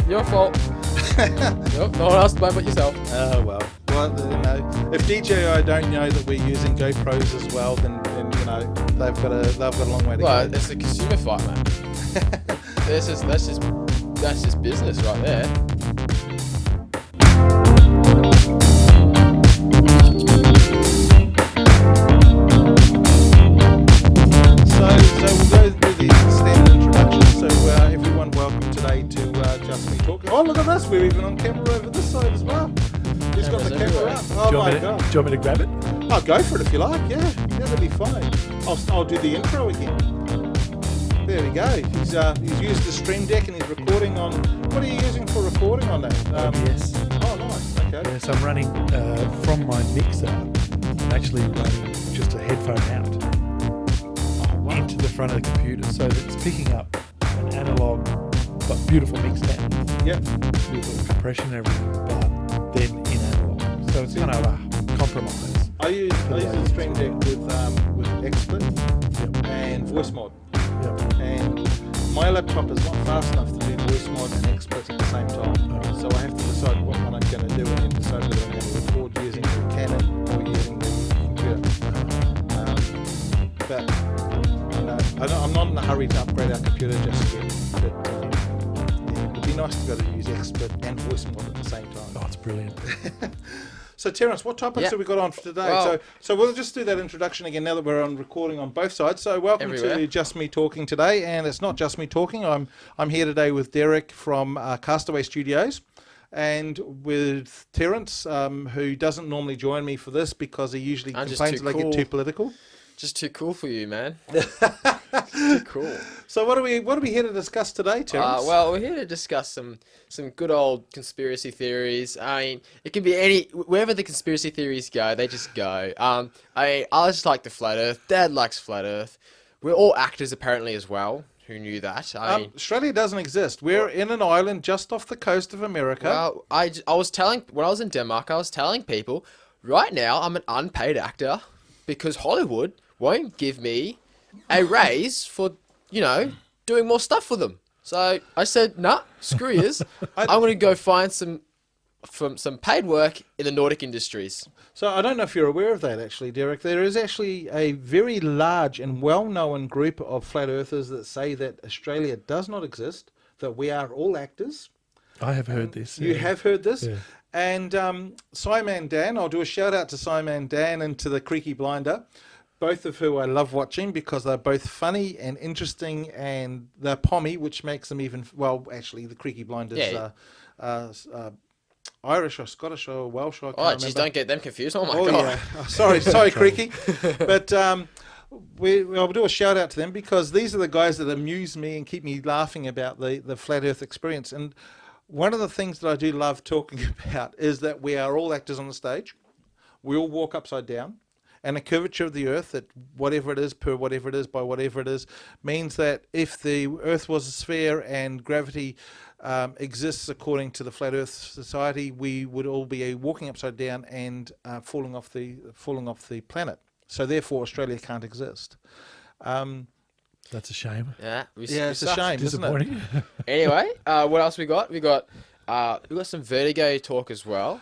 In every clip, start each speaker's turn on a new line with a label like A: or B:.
A: Your fault. Nope, no one else to blame but yourself.
B: Well, if DJI don't know that we're using GoPros as well, then they've got a long way to
A: Well,
B: go.
A: it's a consumer fight, man. That's just business right there.
B: So we'll go through the standard introduction. So everyone, welcome today to Just Me Talking. Oh, look at this! We're even on camera over this side as well. Who's got the camera
A: everywhere.
B: up? Oh my god!
C: Do you want me to grab it?
B: I'll go for it if you like. Yeah, that'll be fine. I'll do the intro again. There we go. He's used the stream deck and he's recording on. What are you using for recording on that?
C: Yes.
B: Oh, nice. Okay.
C: Yes, I'm running from my mixer. I'm actually running just a headphone out into the front of the computer, so that it's picking up an analog but beautiful mix down.
B: Yep.
C: With compression and everything, but then in analog. So it's kind of a compromise.
B: I use the stream deck with Expert and voice mod.
C: Yep.
B: And my laptop is not fast enough to do voice mod and expert at the same time. So I have to decide what one I'm going to do and then decide whether I'm going to record using the Canon or using the computer. But I'm not in a hurry to upgrade our computer just yet. But it would be nice to be able to use expert and voice mod at the same time.
C: Oh, it's brilliant.
B: So Terence, what topics have we got on for today?
A: Well,
B: so we'll just do that introduction again now that we're on recording on both sides. So welcome to Just Me Talking today, and it's not just me talking. I'm here today with Derek from Castaway Studios, and with Terence, who doesn't normally join me for this because he usually complains that I get too political.
A: Just too cool for you, man. Too cool.
B: So what are we here to discuss today, Terence?
A: Well, we're here to discuss some good old conspiracy theories. I mean, it can be wherever the conspiracy theories go, they just go. I just like the flat Earth. Dad likes flat Earth. We're all actors apparently as well. Who knew that?
B: Australia doesn't exist. We're in an island just off the coast of America.
A: Well, I was telling when I was in Denmark, I was telling people right now I'm an unpaid actor because Hollywood won't give me a raise for, doing more stuff for them. So I said, nah, screw yous. I'm going to go find some paid work in the Nordic industries.
B: So I don't know if you're aware of that, actually, Derek. There is actually a very large and well-known group of flat earthers that say that Australia does not exist, that we are all actors.
C: I have heard this.
B: You have heard this?
C: Yeah.
B: And Simon Dan, I'll do a shout out to Simon Dan and to the Creaky Blinder, both of who I love watching because they're both funny and interesting, and they're pommy, which makes them even, well, actually, the Creaky Blinders Irish or Scottish or Welsh. I can't remember.
A: Don't get them confused. Oh, my God.
B: Yeah. Sorry, Creaky. But we'll do a shout out to them because these are the guys that amuse me and keep me laughing about the flat Earth experience. And one of the things that I do love talking about is that we are all actors on the stage. We all walk upside down. And the curvature of the Earth, that whatever it is, per whatever it is, by whatever it is, means that if the Earth was a sphere and gravity exists according to the Flat Earth Society, we would all be walking upside down and falling off the planet. So therefore, Australia can't exist.
C: That's a shame.
A: Yeah,
B: it's a shame, isn't it?
A: Anyway, what else we got? We got some Vertigo talk as well.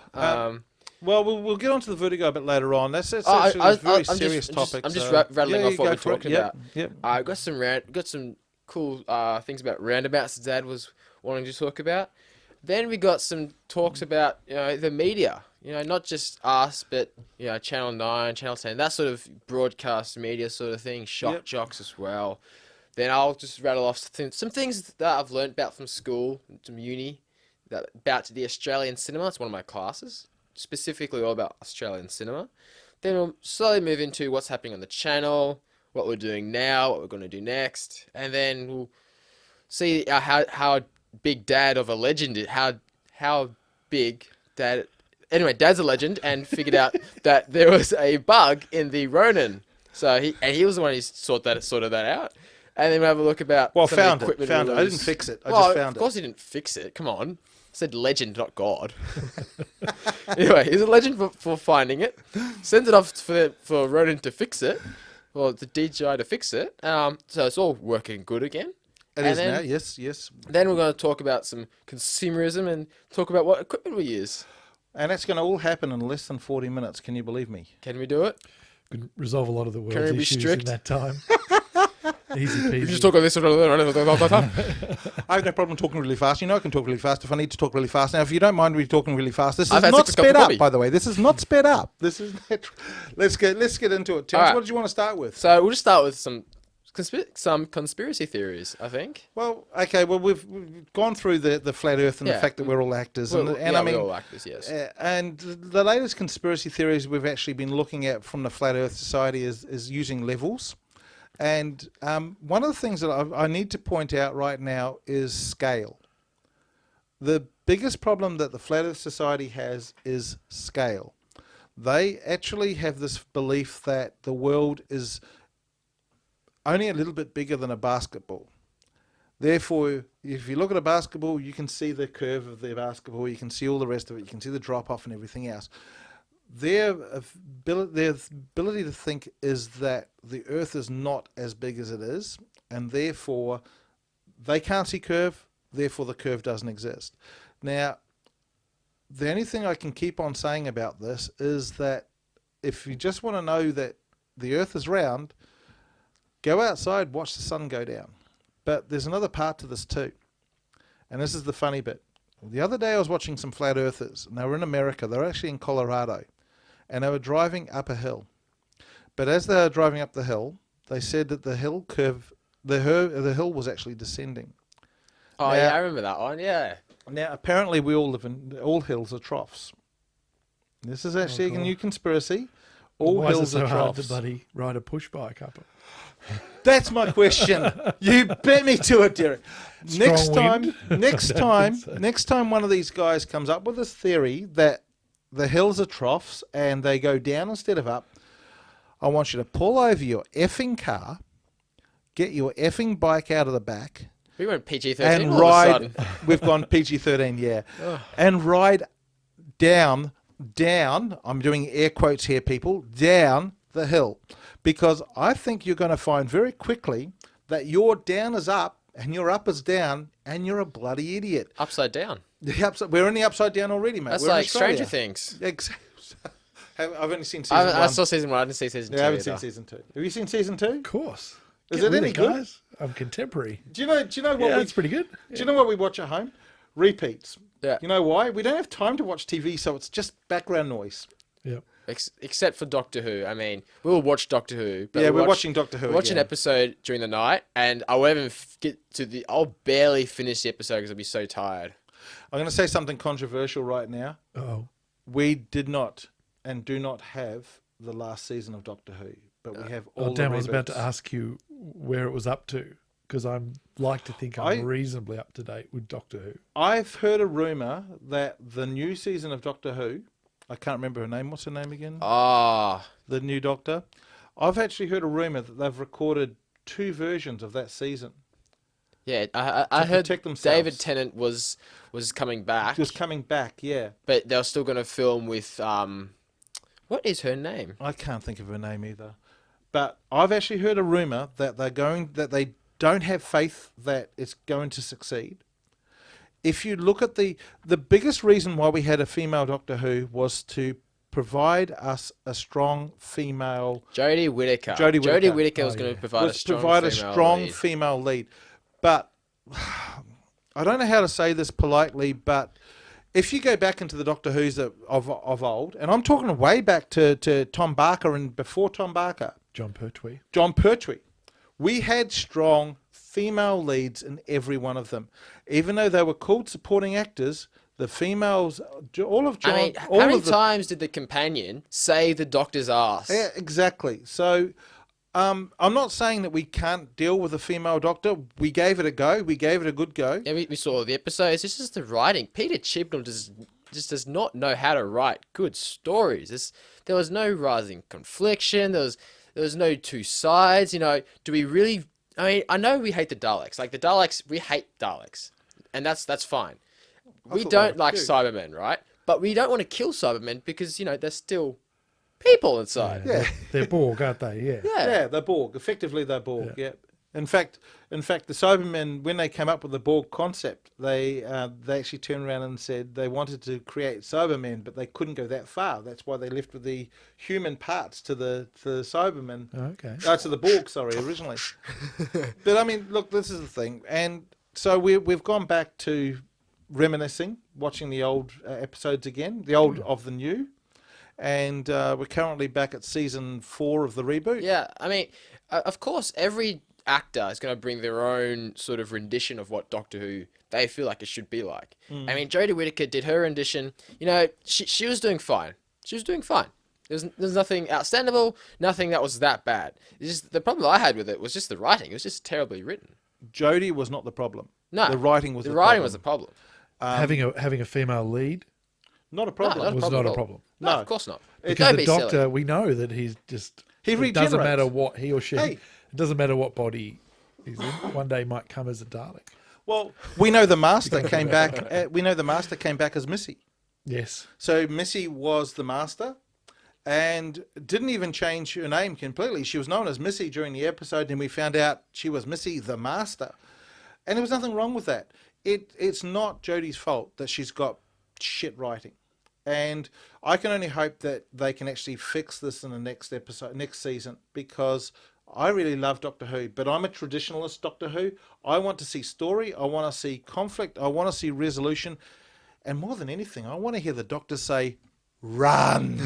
B: Well, we'll get onto the Vertigo a bit later on. That's a very serious topic.
A: I'm just rattling off what we're talking about.
B: Yep.
A: I got some cool things about roundabouts that Dad was wanting to talk about. Then we got some talks about the media. Not just us, but Channel 9, Channel 10, that sort of broadcast media sort of thing. Shock jocks as well. Then I'll just rattle off some things that I've learned about from school, from uni, about the Australian cinema. It's one of my classes. Specifically all about Australian cinema. Then we'll slowly move into what's happening on the channel, what we're doing now, what we're going to do next, and then we'll see how big Dad of a legend is, how big Dad. Anyway, Dad's a legend and figured out that there was a bug in the Ronin, so he was the one who sorted that out. And then we'll have a look about
B: found it. I didn't fix it. I just found it.
A: Of course, he didn't fix it. Come on. I said legend, not God. Anyway, he's a legend for finding it. Sends it off for Ronin to fix it, or the DJI to fix it. So it's all working good again.
B: It is now. Yes, yes.
A: Then we're going to talk about some consumerism and talk about what equipment we use.
B: And that's going to all happen in less than 40 minutes. Can you believe me?
A: Can we do it?
C: Could resolve a lot of the world's
A: we be
C: issues
A: strict?
C: in that time. Easy peasy.
A: We just talk about this.
B: I have no problem talking really fast. You know I can talk really fast if I need to talk really fast. Now, if you don't mind me talking really fast, this is
A: I've had
B: not
A: 6 cups of
B: sped up,
A: coffee.
B: by the way. This is not sped up. This is let's get into it. Tim,
A: All right.
B: what did you want to start with?
A: So we'll just start with some conspiracy theories, I think.
B: Well, okay. Well, we've gone through the flat Earth and the
A: Yeah.
B: fact that we're all actors, and
A: Well,
B: I mean,
A: we're all actors, yes.
B: and the latest conspiracy theories we've actually been looking at from the Flat Earth Society is using levels. And one of the things that I need to point out right now is scale. The biggest problem that the Flat Earth Society has is scale. They actually have this belief that the world is only a little bit bigger than a basketball. Therefore, if you look at a basketball, you can see the curve of the basketball, you can see all the rest of it, you can see the drop-off and everything else. Their ability to think is that the Earth is not as big as it is, and therefore they can't see curve, therefore the curve doesn't exist. Now, the only thing I can keep on saying about this is that if you just want to know that the Earth is round, go outside, watch the sun go down. But there's another part to this too, and this is the funny bit. The other day I was watching some flat earthers, and they were in America. They were actually in Colorado, and they were driving up a hill. But as they were driving up the hill, they said that the hill curve, the hill was actually descending.
A: Oh,
B: Now-
A: yeah, I remember that one, yeah.
B: Now, apparently we all live in, all hills are troughs. This is actually a
C: God.
B: new conspiracy. All
C: Why is it
B: hills
C: so
B: are
C: hard to
B: troughs.
C: bloody ride a push bike up it?
B: That's my question. You bet me to it, Derek. Next
C: Strong wind?
B: next time one of these guys comes up with this theory that the hills are troughs and they go down instead of up, I want you to pull over your effing car, get your effing bike out of the back,
A: We went PG-13
B: and
A: all of a
B: ride.
A: sudden.
B: We've gone PG-13, yeah, and ride down. I'm doing air quotes here, people. Down the hill, because I think you're going to find very quickly that your down is up and your up is down, and you're a bloody idiot.
A: Upside down.
B: We're in the upside down already, mate.
A: That's
B: We're in
A: like
B: Australia.
A: Stranger Things.
B: I've only seen season
A: I
B: one.
A: saw season 1, I didn't see season 2
B: I haven't
A: either.
B: seen season 2. Have you seen season 2?
C: Of course.
B: Is
C: Get
B: it
C: with
B: any good?
C: guys? I'm contemporary.
B: Do you know what
C: Yeah,
B: we
C: that's pretty good.
B: Do you know what we watch at home? Repeats.
A: Yeah.
B: You know why? We don't have time to watch TV, so it's just background noise.
C: Yeah.
A: Except for Doctor Who. I mean, we'll watch Doctor Who. But
B: Yeah,
A: we'll
B: we're watching Doctor Who
A: We'll watch an
B: again.
A: episode during the night, and I won't even get to the... I'll barely finish the episode because I'll be so tired.
B: I'm going to say something controversial right now.
C: Oh,
B: We did not and do not have the last season of Doctor Who, but we have all
C: oh damn!
B: the
C: I was about to
B: reboots.
C: ask you where it was up to because I'm like to think I'm reasonably up to date with Doctor Who.
B: I've heard a rumor that the new season of Doctor Who, I can't remember her name. What's her name again?
A: Ah,
B: The new Doctor. I've actually heard a rumor that they've recorded 2 versions of that season.
A: yeah. I heard
B: protect themselves.
A: David Tennant was coming back,
B: Just coming back, yeah.
A: but they were still going to film with... what is her name?
B: I can't think of her name either. But I've actually heard a rumor that they don't have faith that it's going to succeed. If you look at the biggest reason why we had a female Doctor Who was to provide us a strong female
A: Jodie Whittaker.
B: Jodie Whittaker.
A: Whittaker was
C: Oh,
A: going
C: yeah.
A: to provide a strong
B: provide a
A: female
B: strong
A: lead.
B: female lead. But I don't know how to say this politely, but if you go back into the Doctor Who's of old, and I'm talking way back to Tom Barker and before Tom Barker,
C: John Pertwee.
B: John Pertwee, we had strong female leads in every one of them. Even though they were called supporting actors, the females, all of John...
A: I mean,
B: all
A: how many
B: of the,
A: times did the companion save the Doctor's ass?
B: Yeah, exactly. So I'm not saying that we can't deal with a female Doctor. We gave it a go. We gave it a good go.
A: Yeah, we saw the episodes. It's just the writing. Peter Chibnall just does not know how to write good stories. There was no rising confliction. There was no two sides. You know, do we really... I mean, I know we hate the Daleks. Like, the Daleks, we hate Daleks. And that's fine. We
B: thought they
A: don't
B: were
A: like
B: cute.
A: Cybermen, right? But we don't want to kill Cybermen because, you know, they're still people inside.
B: Yeah.
C: They're Borg, aren't they? Yeah.
A: Yeah.
B: Yeah, they're Borg. Effectively, they're Borg. Yeah. In fact, the Cybermen, when they came up with the Borg concept, they actually turned around and said they wanted to create Cybermen, but they couldn't go that far. That's why they left with the human parts to the Cybermen.
C: Okay.
B: To the Borg, sorry, originally. But I mean, look, this is the thing, and so we've gone back to reminiscing, watching the old episodes again, the old of the new, and we're currently back at season 4 of the reboot.
A: Yeah, I mean, of course, every actor is going to bring their own sort of rendition of what Doctor Who they feel like it should be like. I mean, Jodie Whittaker did her rendition. You know, she was doing fine. She was doing fine. There's nothing outstandable, nothing that was that bad. It's just the problem I had with it was just the writing. It was just terribly written.
B: Jodie was not the problem.
A: No,
B: the writing was
A: the
B: the
A: writing
B: problem.
A: was the problem.
C: Having a female lead
B: Not a problem.
A: not
C: was
A: problem
C: not
A: at
C: a
A: all.
C: problem.
A: No,
B: No.
A: of course not.
C: Because
A: Don't
C: the
A: be
C: Doctor,
A: silly.
C: we know that he's just.
B: He
C: It doesn't
B: regenerates.
C: matter what he or she.
B: Hey.
C: It doesn't matter what body he's in. One day might come as a Dalek.
B: Well, we know the Master came back. We know the Master came back as Missy.
C: Yes.
B: So Missy was the Master, and didn't even change her name completely. She was known as Missy during the episode, and we found out she was Missy the Master, and there was nothing wrong with that. It's not Jodie's fault that she's got shit writing, and I can only hope that they can actually fix this in the next episode, next season, because I really love Doctor Who, but I'm a traditionalist Doctor Who. I want to see story, I want to see conflict, I want to see resolution, and more than anything, I want to hear the Doctor say, "Run."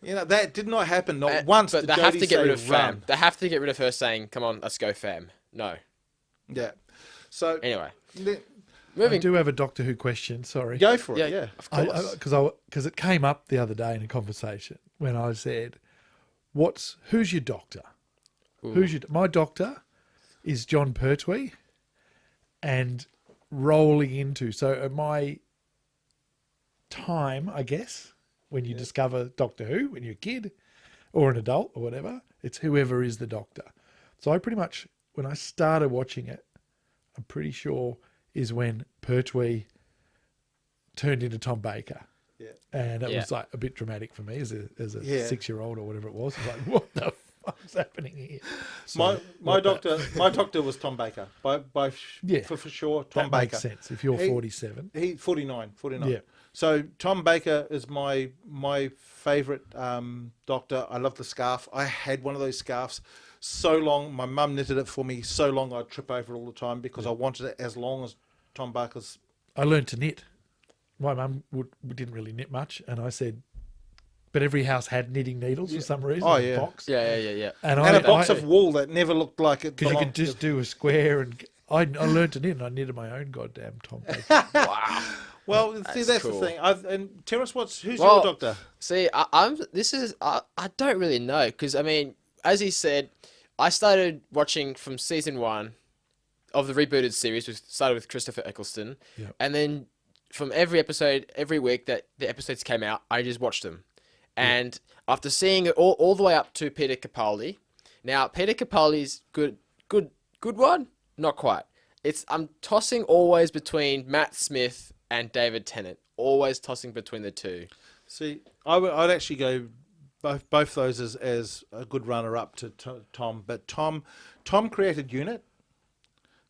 B: You know, that did not happen not once.
A: But
B: did
A: they have
B: Jodie
A: to get rid
B: say,
A: of
B: "Run."
A: Fam. They have to get rid of her saying, "Come on, let's go, Fam." No.
B: Yeah. So
A: Anyway,
B: le-
C: I
A: moving.
C: do have a Doctor Who question. Sorry.
B: go for it.
A: Yeah,
B: Yeah.
A: of course.
C: Because it came up the other day in a conversation when I said, "Who's your doctor? My doctor is John Pertwee, and rolling into at my time, I guess, when you discover Doctor Who when you're a kid or an adult or whatever, it's whoever is the Doctor. So I pretty much, when I started watching it, I'm pretty sure is when Pertwee turned into Tom Baker.
B: Yeah.
C: And it
A: Yeah.
C: was like a bit dramatic for me as a
B: Yeah.
C: 6-year-old or whatever it was. I was like, what the fuck's happening here? So,
B: My doctor was Tom Baker.
C: Yeah.
B: For sure, Tom
C: that
B: Baker.
C: makes sense. If you're
B: He-
C: 47.
B: He 49.
C: Yeah.
B: So Tom Baker is my favourite doctor. I love the scarf. I had one of those scarves so long. My mum knitted it for me so long I'd trip over it all the time because I wanted it as long as Tom Baker's.
C: I learned to knit. My mum didn't really knit much. And I said, but every house had knitting needles for some reason.
B: Oh,
C: in a
B: yeah.
C: box.
A: Yeah.
B: And a box of wool that never looked like it
C: Because you
B: belonged
C: could just
B: to...
C: do a square. And I learned to knit and I knitted my own goddamn Tom Baker.
A: Wow.
B: Well, see, that's
A: cool.
B: the thing. And Terence, who's
A: Well,
B: your doctor?
A: See, I don't really know because I mean, as he said, I started watching from season 1 of the rebooted series, which started with Christopher Eccleston,
C: Yep.
A: and then from every episode, every week that the episodes came out, I just watched them, and after seeing it all the way up to Peter Capaldi, now Peter Capaldi's good one, not quite. I'm tossing always between Matt Smith and David Tennant, always tossing between the two.
B: See, I'd actually go both those as a good runner-up to Tom. But Tom created Unit.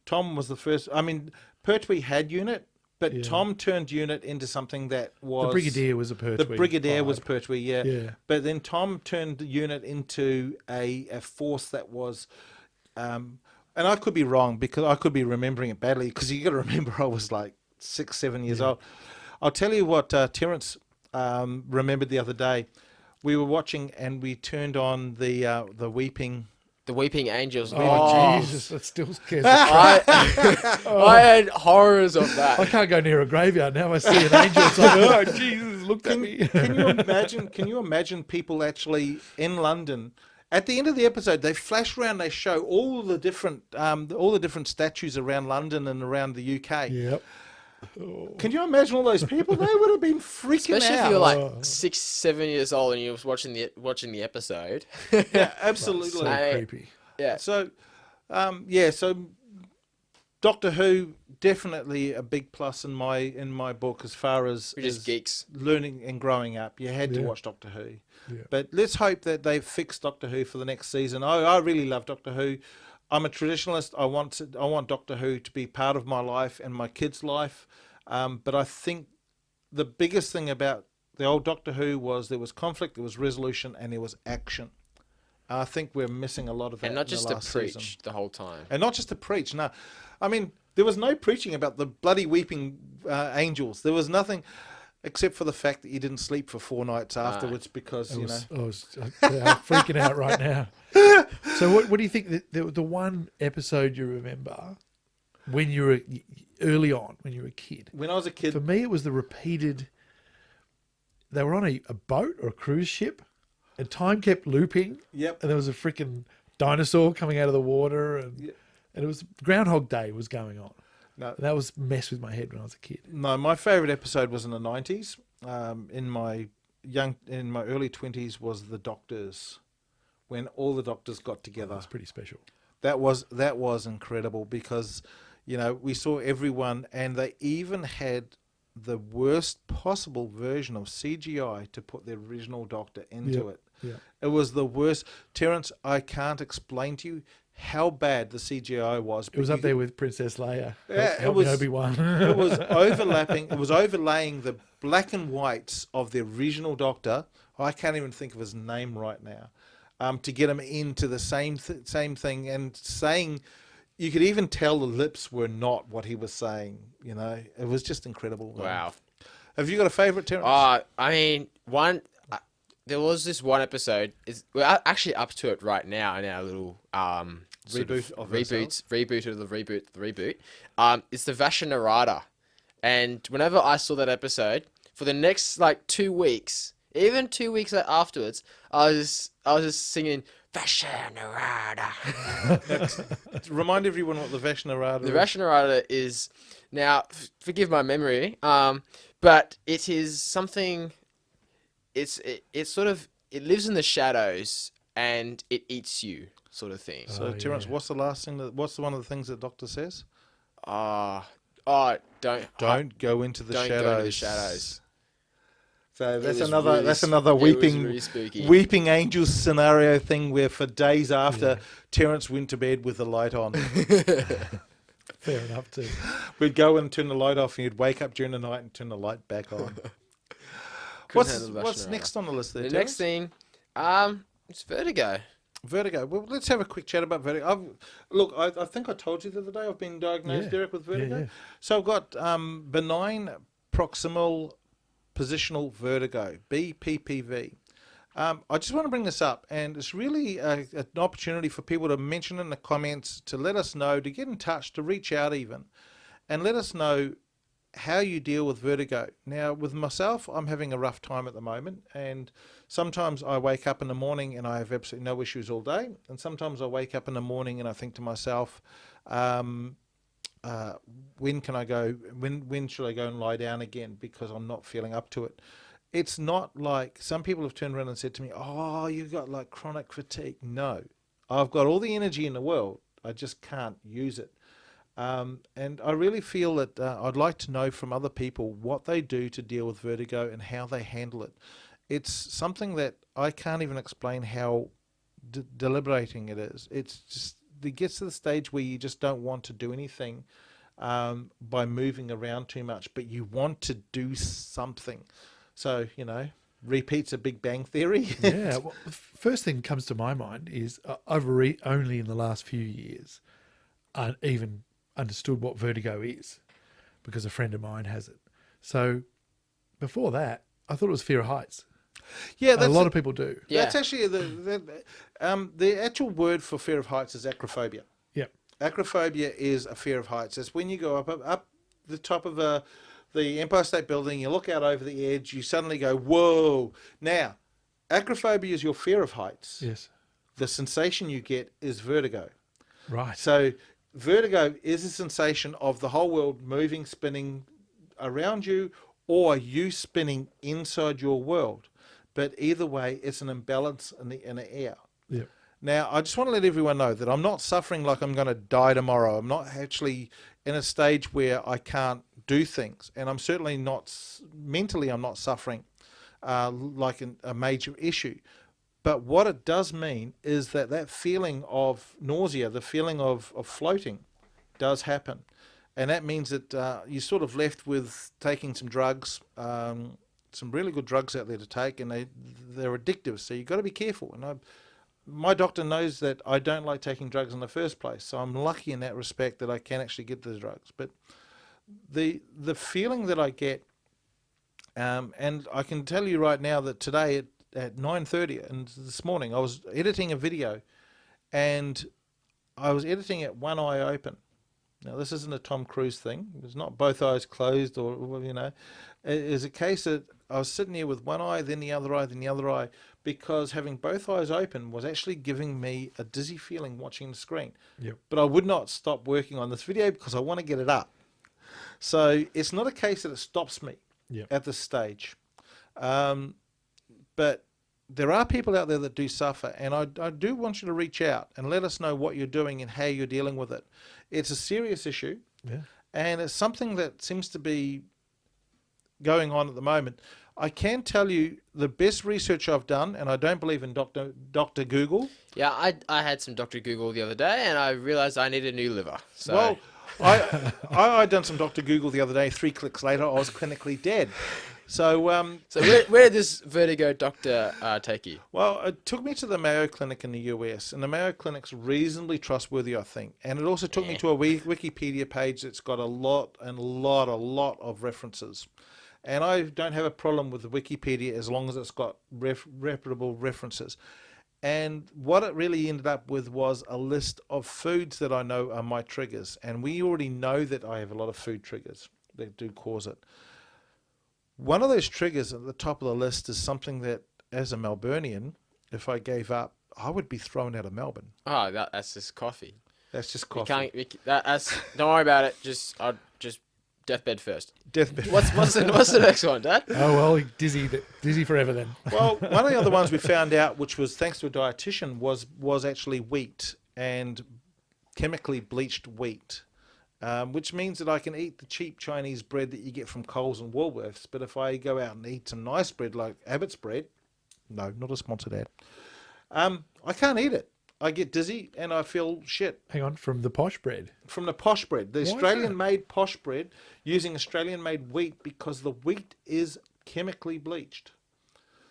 B: Tom was the first. I mean, Pertwee had Unit, but Tom turned Unit into something that was...
C: The Brigadier was a Pertwee.
B: The Brigadier was
C: vibe.
B: Pertwee, yeah.
C: Yeah.
B: But then Tom turned the Unit into a force that was... and I could be wrong because I could be remembering it badly because you got to remember I was like 6-7 years old. I'll tell you what Terence remembered the other day. We were watching and we turned on the Weeping...
A: The Weeping Angels.
C: Oh, Jesus, that still scares me.
A: I had horrors of that.
C: I can't go near a graveyard now. I see an angel. It's like, oh, Jesus, looked at me.
B: Can you imagine people actually in London? At the end of the episode, they flash around. They show all the different statues around London and around the UK.
C: Yep.
B: Can you imagine all those people? They would have been freaking
A: Especially
B: out.
A: if you're like 6-7 years old and you was watching the episode.
B: Yeah, absolutely.
C: So
A: I-
C: creepy.
A: Yeah.
B: So, so Doctor Who, definitely a big plus in my book as far as
A: We're just geeks.
B: learning and growing up. You had to
C: Yeah.
B: watch Doctor Who.
C: Yeah.
B: But let's hope that they fix Doctor Who for the next season. I really love Doctor Who. I'm a traditionalist. I want Doctor Who to be part of my life and my kids' life. But I think the biggest thing about the old Doctor Who was there was conflict, there was resolution, and there was action. I think we're missing a lot of that.
A: And not
B: in the
A: just to
B: last
A: preach
B: season.
A: the whole time.
B: And not just to preach. No, I mean there was no preaching about the bloody weeping angels. There was nothing. Except for the fact that you didn't sleep for 4 nights afterwards because,
C: I
B: you
C: was,
B: know.
C: I'm freaking out right now. So what do you think, the one episode you remember when you were early on, when you were a kid?
B: When I was a kid.
C: For me, it was the repeated, they were on a boat or a cruise ship and time kept looping.
B: Yep.
C: And there was a freaking dinosaur coming out of the water and,
B: Yep.
C: and it was Groundhog Day was going on.
B: No,
C: And that was messed with my head when I was a kid.
B: no, my favourite episode was in the 90s. In my early 20s was The Doctors, when all the doctors got
C: That
B: together.
C: was pretty special.
B: That was incredible because, you know, we saw everyone, and they even had the worst possible version of CGI to put the original Doctor into
C: Yeah.
B: it.
C: Yeah.
B: It was the worst. Terence, I can't explain to you how bad the CGI was.
C: It was up there with Princess Leia.
B: Yeah,
C: Help me, Obi-Wan.
B: It was overlapping. It was overlaying the black and whites of the original Doctor. I can't even think of his name right now. To get him into the same thing and saying, you could even tell the lips were not what he was saying. You know, it was just incredible.
A: Wow.
B: Have you got a favourite, Terence?
A: I mean, there was this one episode. We're actually up to it right now in our little sort
B: Reboot
A: of
B: of
A: reboot of the reboot. It's the Vashnarada, and whenever I saw that episode, for the next like 2 weeks, even 2 weeks afterwards, I was just singing Vashnarada.
B: Remind everyone what the Vashnarada
A: The
B: is.
A: Vashnarada is now, forgive my memory, but it is something. It's sort of, it lives in the shadows and it eats you, sort of thing.
B: So, Terence,
C: yeah.
B: what's the last thing? What's one of the things that Doctor says?
A: Don't
B: Don't go into the
A: don't
B: shadows.
A: go into the shadows.
B: So that's
A: was
B: another
A: really
B: that's
A: s-
B: another
A: it was
B: weeping
A: really spooky.
B: weeping angels scenario thing where for days after Terence went to bed with the light on.
C: Fair enough too.
B: We'd go and turn the light off and you'd wake up during the night and turn the light back on.
A: Couldn't handle
B: What's
A: Vashnarada.
B: next on the list there,
A: The
B: Terence?
A: next thing, it's Vertigo.
B: Vertigo. Well, let's have a quick chat about Vertigo. I think I told you the other day I've been diagnosed,
C: Yeah.
B: Derek, with Vertigo.
C: Yeah.
B: So I've got benign proximal positional vertigo, BPPV. I just want to bring this up, and it's really an opportunity for people to mention in the comments, to let us know, to get in touch, to reach out even, and let us know how you deal with vertigo. Now, with myself, I'm having a rough time at the moment, and sometimes I wake up in the morning and I have absolutely no issues all day, and sometimes I wake up in the morning and I think to myself, when can I go? When should I go and lie down again because I'm not feeling up to it? It's not like some people have turned around and said to me, "Oh, you've got like chronic fatigue." No, I've got all the energy in the world. I just can't use it. And I really feel that I'd like to know from other people what they do to deal with vertigo and how they handle it. It's something that I can't even explain how deliberating it is. It's just, it gets to the stage where you just don't want to do anything by moving around too much, but you want to do something. So, repeats a Big Bang Theory.
C: Yeah. Well, the first thing comes to my mind is I've only in the last few years even understood what vertigo is because a friend of mine has it. So before that, I thought it was fear of heights.
B: Yeah,
C: And a lot of people do.
A: Yeah.
B: That's actually the actual word for fear of heights is acrophobia.
C: Yep.
B: Acrophobia is a fear of heights. It's when you go up the top of the Empire State Building, you look out over the edge, you suddenly go, whoa. Now, acrophobia is your fear of heights.
C: Yes.
B: The sensation you get is vertigo.
C: Right.
B: So vertigo is a sensation of the whole world moving, spinning around you, or you spinning inside your world. But either way, it's an imbalance in the inner air.
C: Yep.
B: Now, I just want to let everyone know that I'm not suffering like I'm going to die tomorrow. I'm not actually in a stage where I can't do things. And I'm certainly not, mentally, I'm not suffering like a major issue. But what it does mean is that that feeling of nausea, the feeling of floating, does happen. And that means that you're sort of left with taking some drugs, some really good drugs out there to take, and they're addictive. So you've got to be careful. And my doctor knows that I don't like taking drugs in the first place. So I'm lucky in that respect that I can actually get the drugs. But the feeling that I get, and I can tell you right now that today at 9:30 and this morning I was editing a video, and I was editing it one eye open. Now this isn't a Tom Cruise thing. It's not both eyes closed, or it is a case that I was sitting here with one eye, then the other eye, then the other eye, because having both eyes open was actually giving me a dizzy feeling watching the screen.
C: Yep.
B: But I would not stop working on this video because I want to get it up. So it's not a case that it stops me at this stage. But there are people out there that do suffer, and I do want you to reach out and let us know what you're doing and how you're dealing with it. It's a serious issue, and it's something that seems to be going on at the moment. I can tell you the best research I've done, and I don't believe in Dr. Google.
A: Yeah, I had some Dr. Google the other day, and I realized I needed a new liver. So.
B: Well, I done some Dr. Google the other day. 3 clicks later, I was clinically dead. So
A: where did this Vertigo doctor take you?
B: Well, it took me to the Mayo Clinic in the US, and the Mayo Clinic's reasonably trustworthy, I think. And it also took me to a Wikipedia page that's got a lot of references. And I don't have a problem with the Wikipedia as long as it's got reputable references. And what it really ended up with was a list of foods that I know are my triggers. And we already know that I have a lot of food triggers that do cause it. One of those triggers at the top of the list is something that, as a Melburnian, if I gave up, I would be thrown out of Melbourne.
A: Oh, that's just coffee.
B: That's just coffee.
A: Don't worry about it. Just deathbed first.
B: Deathbed.
A: What's the next one, Dad?
C: Oh, well, dizzy forever then.
B: Well, one of the other ones we found out, which was thanks to a dietitian, was actually wheat and chemically bleached wheat. Which means that I can eat the cheap Chinese bread that you get from Coles and Woolworths, but if I go out and eat some nice bread like Abbott's bread, no, not a sponsored ad, I can't eat it. I get dizzy and I feel shit.
C: Hang on, from the posh bread?
B: From the posh bread. The
C: Why is
B: Australian-made posh bread using Australian-made wheat, because the wheat is chemically bleached.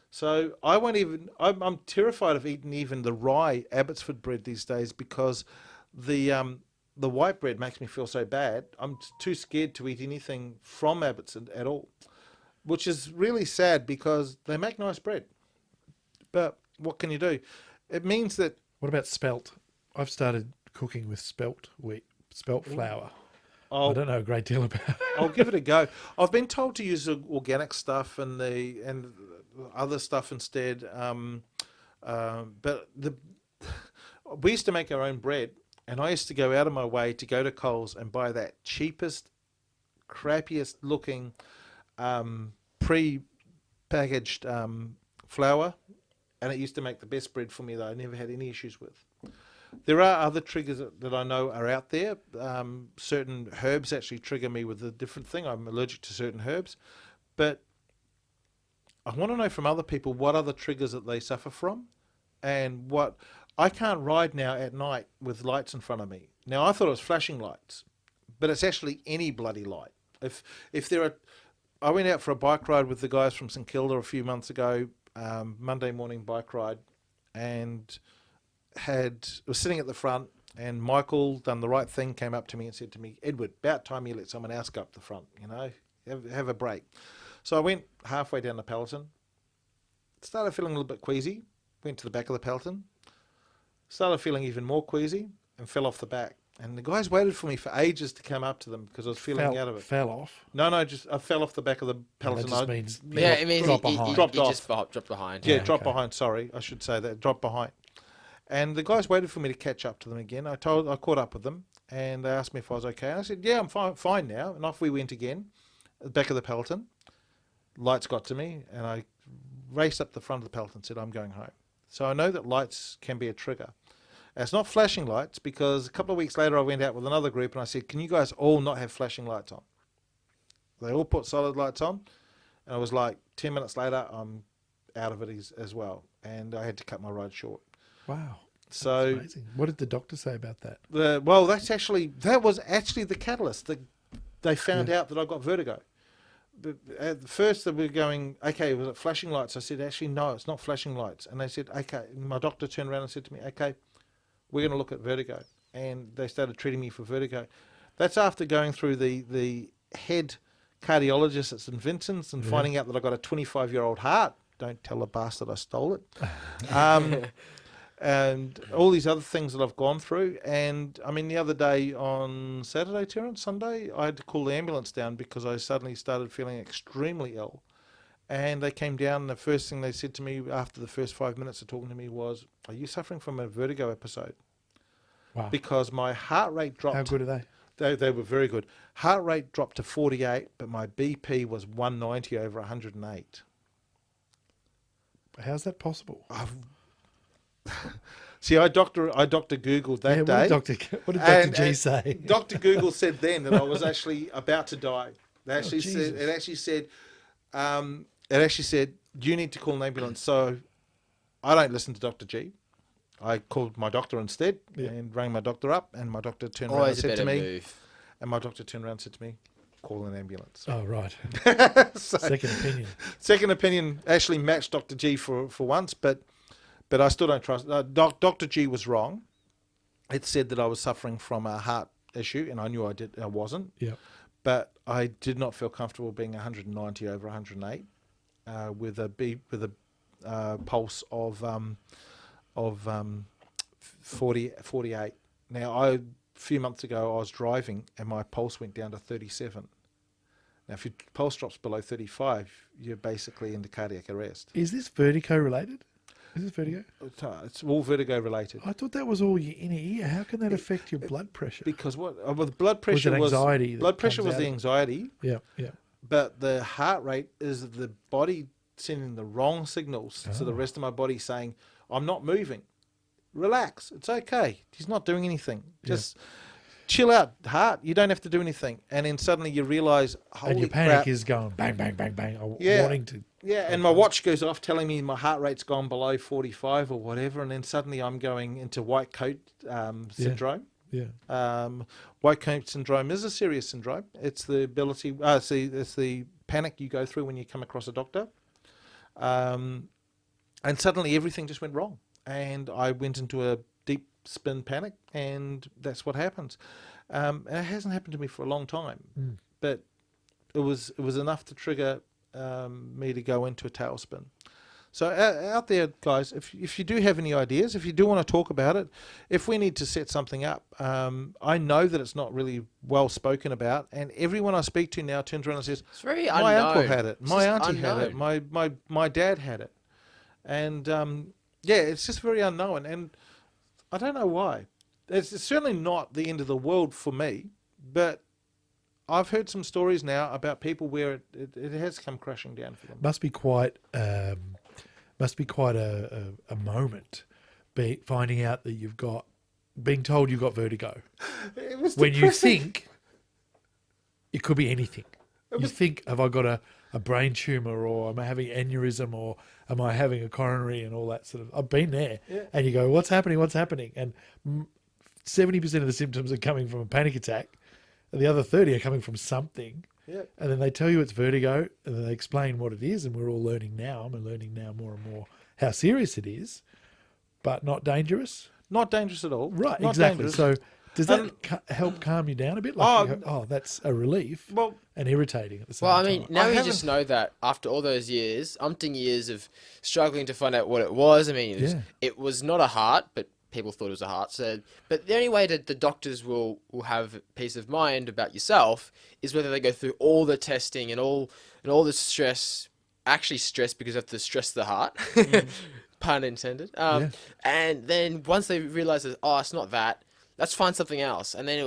B: So I won't even, I'm terrified of eating even the rye Abbotsford bread these days, because the white bread makes me feel so bad. I'm too scared to eat anything from Abbotsford at all, which is really sad because they make nice bread. But what can you do? It means that...
C: What about spelt? I've started cooking with spelt flour. I don't know a great deal about it.
B: I'll give it a go. I've been told to use organic stuff and other stuff instead. But we used to make our own bread. And I used to go out of my way to go to Coles and buy that cheapest, crappiest looking, pre-packaged flour. And it used to make the best bread for me that I never had any issues with. There are other triggers that I know are out there. Certain herbs actually trigger me with a different thing. I'm allergic to certain herbs. But I want to know from other people what other triggers that they suffer from, and what... I can't ride now at night with lights in front of me. Now, I thought it was flashing lights, but it's actually any bloody light. If there are... I went out for a bike ride with the guys from St Kilda a few months ago, Monday morning bike ride, and was sitting at the front, and Michael done the right thing, came up to me and said to me, "Edward, about time you let someone else go up the front, have a break." So I went halfway down the peloton, started feeling a little bit queasy, went to the back of the peloton, started feeling even more queasy, and fell off the back. And the guys waited for me for ages to come up to them because I was feeling out of it.
C: Fell off?
B: No, just I fell off the back of the peloton.
C: That just means
A: it means
C: drop
A: he
C: behind.
A: dropped behind.
B: Yeah, dropped behind. Sorry, I should say that. Dropped behind. And the guys waited for me to catch up to them again. I caught up with them, and they asked me if I was okay. And I said, "Yeah, I'm fine now." And off we went again, at the back of the peloton. Lights got to me, and I raced up the front of the peloton and said, "I'm going home." So I know that lights can be a trigger. And it's not flashing lights, because a couple of weeks later I went out with another group and I said, can you guys all not have flashing lights on? They all put solid lights on, and I was like, 10 minutes later, I'm out of it as well. And I had to cut my ride short.
C: Wow.
B: So,
C: That's amazing. What did the doctor say about that?
B: that was actually the catalyst. They found out that I got vertigo. At first they were going, okay, was it flashing lights? I said, actually, no, it's not flashing lights. And they said, okay. And my doctor turned around and said to me, okay, we're going to look at vertigo. And they started treating me for vertigo. That's after going through the head cardiologist at St. Vincent's and finding out that I got a 25-year-old heart. Don't tell the bastard I stole it. And all these other things that I've gone through. And I mean, the other day on Saturday, Terence, Sunday, I had to call the ambulance down because I suddenly started feeling extremely ill. And they came down, and the first thing they said to me after the first 5 minutes of talking to me was, are you suffering from a vertigo episode?
C: Wow.
B: Because my heart rate dropped.
C: How good are they?
B: They were very good. Heart rate dropped to 48, but my BP was 190 over 108.
C: How's that possible?
B: See, I doctor Googled that day.
C: What did Dr. G
B: And
C: say?
B: Dr. Google said then that I was actually about to die.
C: Jesus.
B: It actually said you need to call an ambulance. So I don't listen to Dr. G. I called my doctor instead and rang my doctor up, and my doctor turned around and said to me, and my doctor turned around and said to me, call an ambulance.
C: Oh, right.
B: So,
C: Second opinion.
B: second opinion actually matched Dr. G for once, but I still don't trust. Dr. G was wrong. It said that I was suffering from a heart issue, and I knew I wasn't.
C: Yeah.
B: But I did not feel comfortable being 190 over 108 with a pulse of 48. Now, a few months ago, I was driving and my pulse went down to 37. Now, if your pulse drops below 35, you're basically into cardiac arrest.
C: Is this vertigo related? Is this vertigo?
B: It's all vertigo related.
C: I thought that was all your inner ear. How can that affect your blood pressure?
B: Because with blood pressure
C: Was it anxiety?
B: blood pressure was the anxiety,
C: Yeah, yeah.
B: but the heart rate is the body sending the wrong signals to the rest of my body saying, I'm not moving. Relax. It's okay. He's not doing anything. Just chill out, heart. You don't have to do anything. And then suddenly you realize, holy
C: And your panic
B: crap.
C: is going bang, bang, bang, bang.
B: Yeah.
C: Wanting to.
B: Yeah, and my watch goes off telling me my heart rate's gone below 45 or whatever, and then suddenly I'm going into white coat syndrome.
C: Yeah.
B: White coat syndrome is a serious syndrome. It's the ability, it's the panic you go through when you come across a doctor. And suddenly everything just went wrong. And I went into a deep spin panic, and that's what happens. And it hasn't happened to me for a long time, but it was enough to trigger me to go into a tailspin. So out there, guys, if you do have any ideas, if you do want to talk about it, if we need to set something up, I know that it's not really well spoken about, and everyone I speak to now turns around and says,
A: It's very
B: my
A: unknown.
B: uncle had it, my
A: just
B: auntie had it, my dad had it. And yeah, it's just very unknown, and I don't know why. It's certainly not the end of the world for me, but I've heard some stories now about people where it has come crashing down for them.
C: Must be quite a moment, finding out that being told you've got vertigo.
B: It was
C: When
B: depressing.
C: you think it could be anything. You think, have I got a brain tumor, or am I having aneurysm, or am I having a coronary, and all that sort of. I've been there, and you go, what's happening? What's happening? And 70% of the symptoms are coming from a panic attack, and the other 30 are coming from something.
B: Yeah.
C: And then they tell you it's vertigo, and then they explain what it is, and we're all learning now. I'm learning now more and more how serious it is, but not dangerous.
B: Not dangerous at all.
C: Right,
B: Not
C: exactly.
B: dangerous.
C: So does that help calm you down a bit? Like, you go, that's a relief.
B: Well,
C: and irritating at the same
A: Well, I
C: time.
A: mean, now you just know that after all those years, umpteen years of struggling to find out what it was. I mean, it was not a heart, but people thought it was a heart. So, but the only way that the doctors will have peace of mind about yourself is whether they go through all the testing and all the stress, actually stress because of the stress of the heart, pun intended. And then once they realize that, oh, it's not that, let's find something else. And then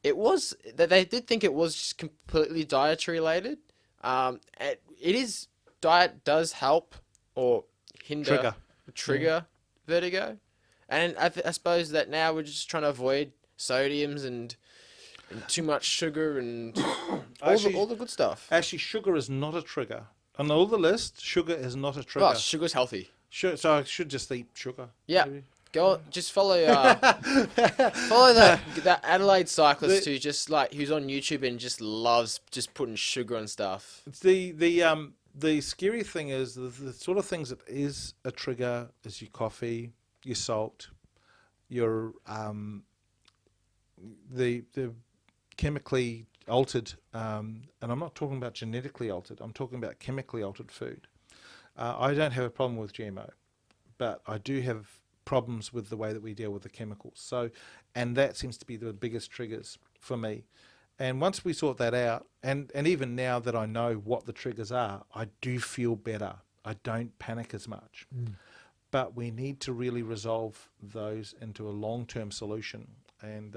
A: it was that they did think it was just completely dietary related. Diet does help or hinder, trigger Vertigo, and I suppose that now we're just trying to avoid sodiums and too much sugar and all the good stuff.
B: Actually, sugar is not a trigger. On all the list, sugar is not a trigger.
A: Well, sugar's healthy.
B: So I should just eat sugar.
A: Yeah.
B: maybe?
A: Go on, just follow follow that Adelaide cyclist who just who's on YouTube and just loves just putting sugar on stuff.
B: It's the scary thing is the sort of things that is a trigger is your coffee, your salt, your the chemically altered, and I'm not talking about genetically altered. I'm talking about chemically altered food. I don't have a problem with GMO, but I do have problems with the way that we deal with the chemicals. So, and that seems to be the biggest triggers for me. And once we sort that out, and even now that I know what the triggers are, I do feel better. I don't panic as much. But we need to really resolve those into a long-term solution. And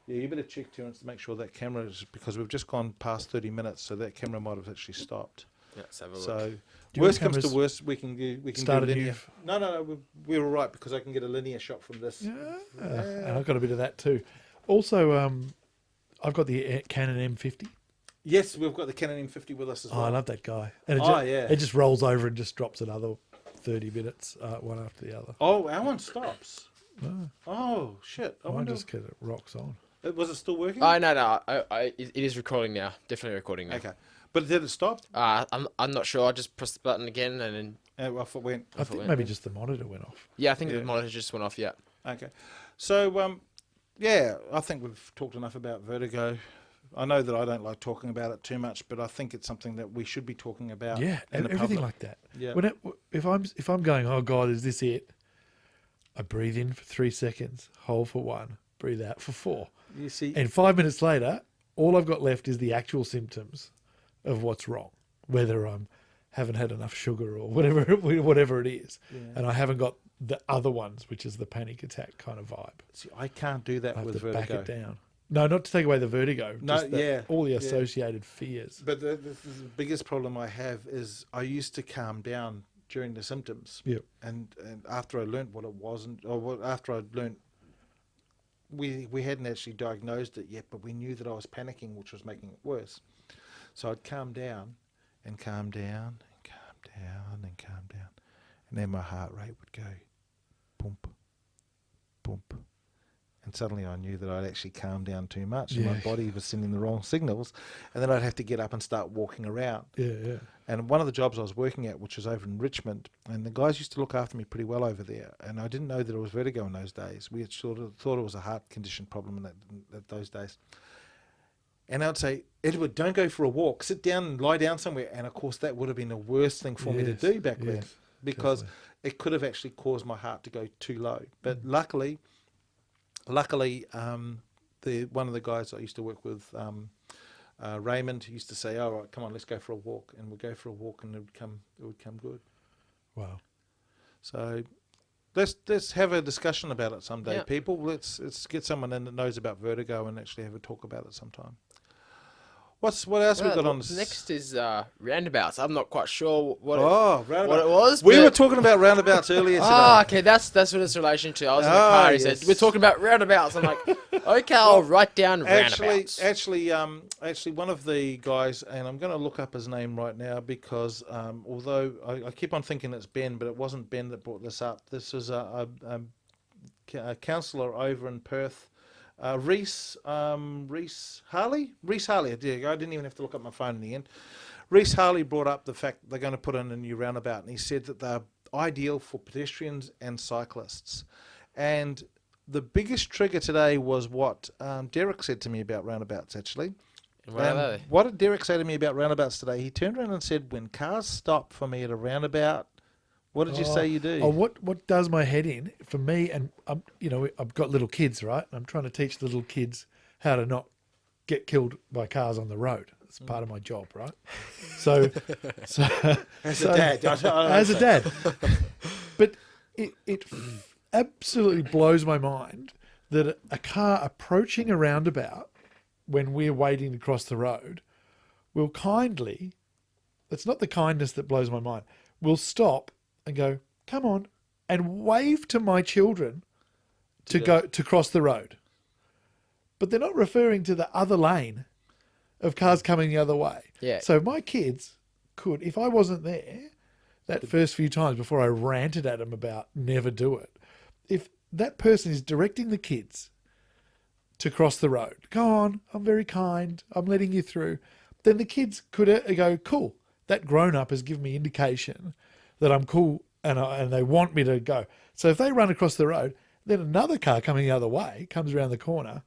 B: yeah, you better check, Terence, to make sure that camera is, because we've just gone past 30 minutes, so that camera might have actually stopped.
A: Yeah, let's have a look.
B: So,
C: Do
B: worst
C: you want
B: comes to
C: cameras
B: worst, we can do
C: started
B: linear.
C: you've-
B: No, we're all right because I can get a linear shot from this.
C: And I've got a bit of that too. Also, I've got the Canon M50.
B: Yes, we've got the Canon M50 with us as
C: Oh,
B: well.
C: I love that guy. And
B: Yeah.
C: it just rolls over and just drops another 30 minutes, one after the other.
B: Oh, our one stops.
C: No,
B: Oh shit! I
C: mine
B: wonder.
C: just it rocks on.
B: Was it still working?
A: Oh no, it is recording now. Definitely recording now.
B: Okay, but did it stop?
A: I'm not sure. I just pressed the button again and then
B: Off it went.
C: I think maybe just the monitor went off.
A: yeah, I think
B: Yeah.
A: the monitor just went off. Yeah.
B: Okay, so yeah, I think we've talked enough about Vertigo. I know that I don't like talking about it too much, but I think it's something that we should be talking about.
C: Yeah,
B: in
C: and
B: the
C: everything
B: public.
C: like that.
B: Yeah.
C: If I'm going, oh God, is this it? I breathe in for 3 seconds, hold for 1, breathe out for 4.
B: You see,
C: And 5 minutes later, all I've got left is the actual symptoms of what's wrong, whether I'm haven't had enough sugar or whatever it is, and I haven't got the other ones, which is the panic attack kind of vibe.
B: see, I can't do that
C: I have
B: with
C: to
B: Vertigo.
C: back it down. No, not to take away the vertigo.
B: No,
C: just
B: yeah,
C: all the
B: yeah.
C: associated fears.
B: But the biggest problem I have is I used to calm down during the symptoms.
C: Yep.
B: And after I learnt what it wasn't, after I learnt, we hadn't actually diagnosed it yet, but we knew that I was panicking, which was making it worse. So I'd calm down and calm down and calm down and calm down. And then my heart rate would go bump, bump. And suddenly I knew that I'd actually calmed down too much and my
C: Yeah.
B: body was sending the wrong signals. And then I'd have to get up and start walking around.
C: Yeah.
B: And one of the jobs I was working at, which was over in Richmond, and the guys used to look after me pretty well over there. And I didn't know that it was vertigo in those days. We had sort of thought it was a heart condition problem in those days. And I'd say, Edward, don't go for a walk. Sit down and lie down somewhere. And of course, that would have been the worst thing for me to
C: Yes,
B: do back then,
C: yes,
B: because
C: definitely.
B: it could have actually caused my heart to go too low. But luckily, one of the guys I used to work with, Raymond, used to say, "All right, come on, let's go for a walk," and we'd go for a walk, and it would come good.
C: Wow.
B: So let's have a discussion about it someday,
A: Yeah.
B: people. Let's get someone in that knows about vertigo and actually have a talk about it sometime. What else we got on this?
A: Next is roundabouts. I'm not quite sure what
B: roundabout.
A: it was.
B: We
A: but-
B: were talking about roundabouts earlier today.
A: Ah, okay, that's what it's in relation to. I was in the car. He
B: yes.
A: said we're talking about roundabouts. I'm like, okay, I'll write down roundabouts.
B: Actually, one of the guys, and I'm going to look up his name right now because although I keep on thinking it's Ben, but it wasn't Ben that brought this up. This is a counsellor over in Perth, Reese Harley. There you go. I didn't even have to look up my phone in the end. Reese Harley brought up the fact that they're going to put in a new roundabout, and he said that they're ideal for pedestrians and cyclists. And the biggest trigger today was what Derek said to me about roundabouts, actually.
A: What are they?
B: What did Derek say to me about roundabouts today? He turned around and said, when cars stop for me at a roundabout, what did you say you do?
C: Oh, what does my head in for me? And I've got little kids, right? I'm trying to teach the little kids how to not get killed by cars on the road. It's part of my job, right? So
B: As a dad.
C: as a dad, but it absolutely blows my mind that a car approaching a roundabout when we're waiting to cross the road will it's not the kindness that blows my mind, will stop and go, come on, and wave to my children to cross the road. But they're not referring to the other lane of cars coming the other way.
A: Yeah.
C: So my kids could, if I wasn't there that first few times before I ranted at them about never do it, if that person is directing the kids to cross the road, go on, I'm very kind, I'm letting you through, then the kids could go, cool, that grown-up has given me indication that I'm cool and they want me to go. So if they run across the road, then another car coming the other way comes around the corner,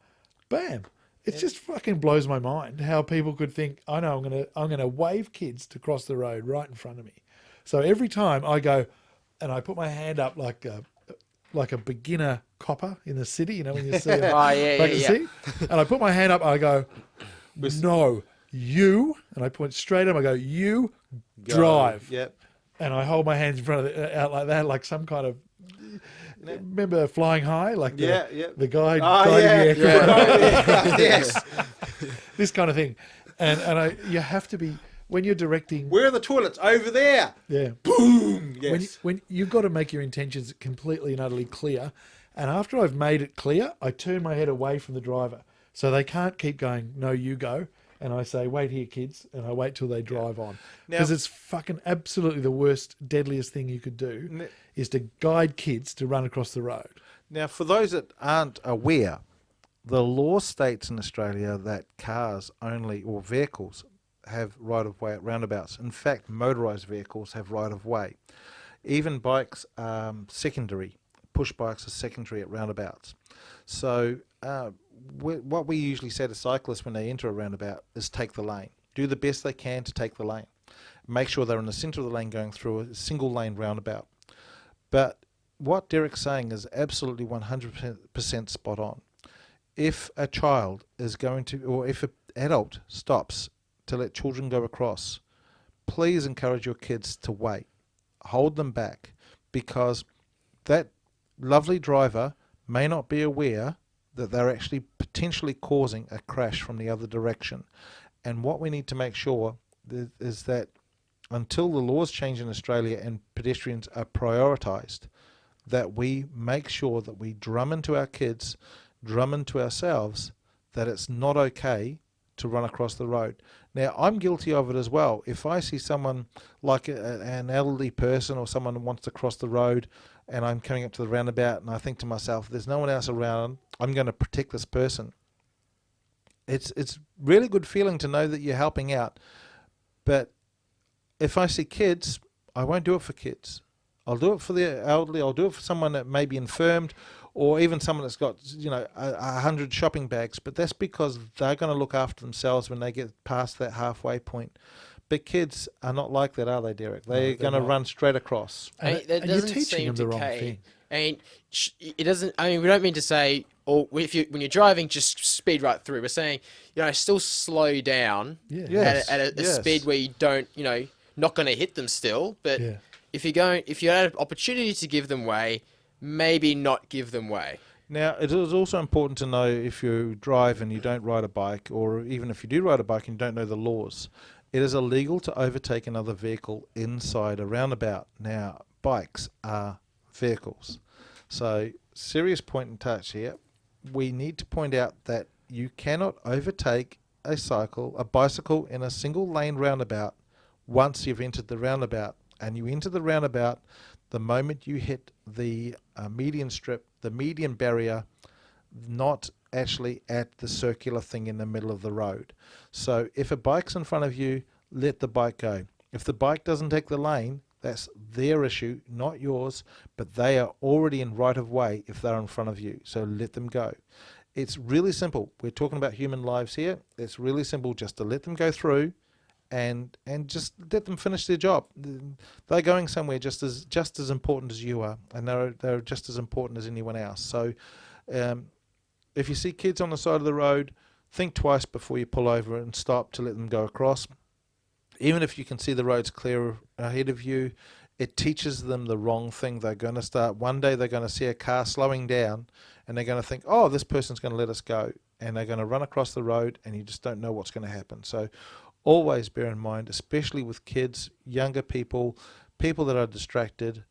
C: bam. It just fucking blows my mind how people could think, I know I'm gonna wave kids to cross the road right in front of me. So every time I go and I put my hand up like a beginner copper in the city, you know, when you see it, see? And I put my hand up, I go, no, you, and I point straight up, I go, you drive.
B: Yep.
C: And I hold my hands in front of it out like that, like some kind of, remember Flying High? Like the guy guiding the aircraft.
B: Yes.
C: This kind of thing. And you have to be, when you're directing.
B: Where are the toilets? Over there.
C: Yeah.
B: Boom. Yes.
C: When you've got to make your intentions completely and utterly clear. And after I've made it clear, I turn my head away from the driver. So they can't keep going, no, you go. And I say, wait here, kids. And I wait till they drive on. Because it's fucking absolutely the worst, deadliest thing you could do is to guide kids to run across the road.
B: Now, for those that aren't aware, the law states in Australia that cars only, or vehicles, have right-of-way at roundabouts. In fact, motorised vehicles have right-of-way. Even bikes are secondary. Push bikes are secondary at roundabouts. So what we usually say to cyclists when they enter a roundabout is take the lane. Do the best they can to take the lane. Make sure they're in the centre of the lane going through a single lane roundabout. But what Derek's saying is absolutely 100% spot on. If a child is going to, or if an adult stops to let children go across, please encourage your kids to wait. Hold them back, because that lovely driver may not be aware that they're actually potentially causing a crash from the other direction. And what we need to make sure is that until the laws change in Australia and pedestrians are prioritised, that we make sure that we drum into our kids, drum into ourselves, that it's not okay to run across the road. Now, I'm guilty of it as well. If I see someone like an elderly person or someone who wants to cross the road and I'm coming up to the roundabout and I think to myself, there's no one else around, I'm going to protect this person. It's really good feeling to know that you're helping out. But if I see kids, I won't do it for kids. I'll do it for the elderly. I'll do it for someone that may be infirmed, or even someone that's got, 100 shopping bags. But that's because they're going to look after themselves when they get past that halfway point. But kids are not like that, are they, Derek? They're going to run straight across.
C: And you're teaching them the wrong thing.
A: And it doesn't. I mean, we don't mean to say, or when you're driving, just speed right through. We're saying, still slow down at a speed where you don't, not going to hit them still. But if you had an opportunity to give them way, maybe not give them way.
B: Now, it is also important to know if you drive and you don't ride a bike, or even if you do ride a bike and you don't know the laws, it is illegal to overtake another vehicle inside a roundabout. Now, bikes are vehicles. So, serious point in touch here. We need to point out that you cannot overtake a bicycle in a single lane roundabout once you've entered the roundabout. And you enter the roundabout the moment you hit the median strip, the median barrier, not actually at the circular thing in the middle of the road. So if a bike's in front of you, let the bike go. If the bike doesn't take the lane, that's their issue, not yours, but they are already in right of way if they're in front of you. So let them go. It's really simple. We're talking about human lives here. It's really simple just to let them go through and just let them finish their job. They're going somewhere just as important as you are, and they're just as important as anyone else. So if you see kids on the side of the road, think twice before you pull over and stop to let them go across. Even if you can see the roads clear ahead of you, it teaches them the wrong thing. One day they're going to see a car slowing down and they're going to think, oh, this person's going to let us go. And they're going to run across the road and you just don't know what's going to happen. So always bear in mind, especially with kids, younger people that are distracted,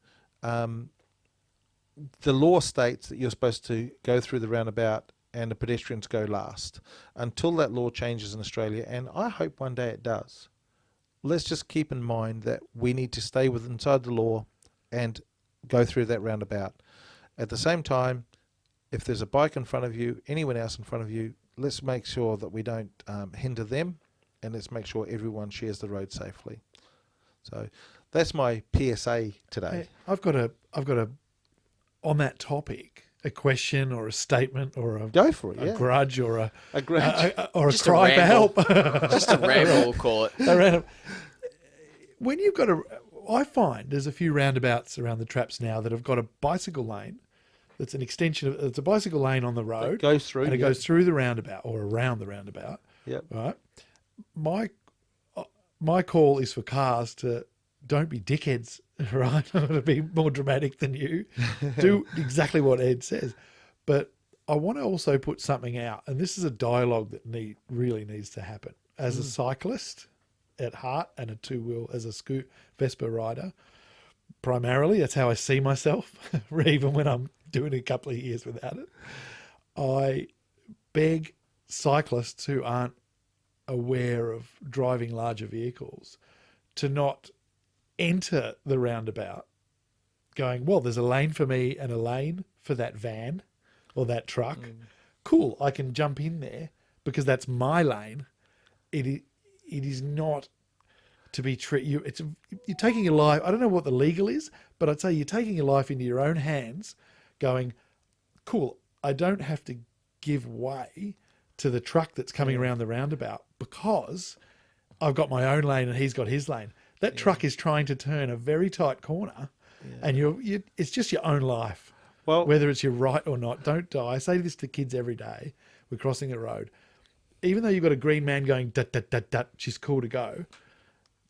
B: the law states that you're supposed to go through the roundabout and the pedestrians go last. Until that law changes in Australia, and I hope one day it does, let's just keep in mind that we need to stay inside the law and go through that roundabout. At the same time, if there's a bike in front of you, anyone else in front of you, let's make sure that we don't hinder them, and let's make sure everyone shares the road safely. So that's my PSA today.
C: Hey, I've got a on that topic, a question or a statement or a
B: Go for it, yeah.
C: grudge or
B: A grudge.
C: or a
A: Just a
C: cry for help.
A: ramble. Just a ramble, we'll call it.
C: A random- when you've got I find there's a few roundabouts around the traps now that have got a bicycle lane. That's an extension of, it's a bicycle lane on the road.
B: It goes through.
C: And it
B: yep.
C: goes through the roundabout or around the roundabout.
B: Yep.
C: Right. My call is for cars to don't be dickheads, right? I'm going to be more dramatic than you. Do exactly what Ed says. But I want to also put something out, and this is a dialogue that really needs to happen. As a cyclist at heart and a two-wheel, as a Vespa rider, primarily, that's how I see myself, even when I'm doing a couple of years without it. I beg cyclists who aren't aware of driving larger vehicles to not enter the roundabout going, well, there's a lane for me and a lane for that van or that truck. Cool, I can jump in there because that's my lane. It is not to be you're taking your life. I don't know what the legal is, but I'd say you're taking your life into your own hands going, cool, I don't have to give way to the truck that's coming around the roundabout because I've got my own lane and he's got his lane. That truck is trying to turn a very tight corner and it's just your own life.
B: Well,
C: Whether it's your right or not, don't die. I say this to kids every day. We're crossing the road. Even though you've got a green man going, dut, dut, dut, dut, she's cool to go.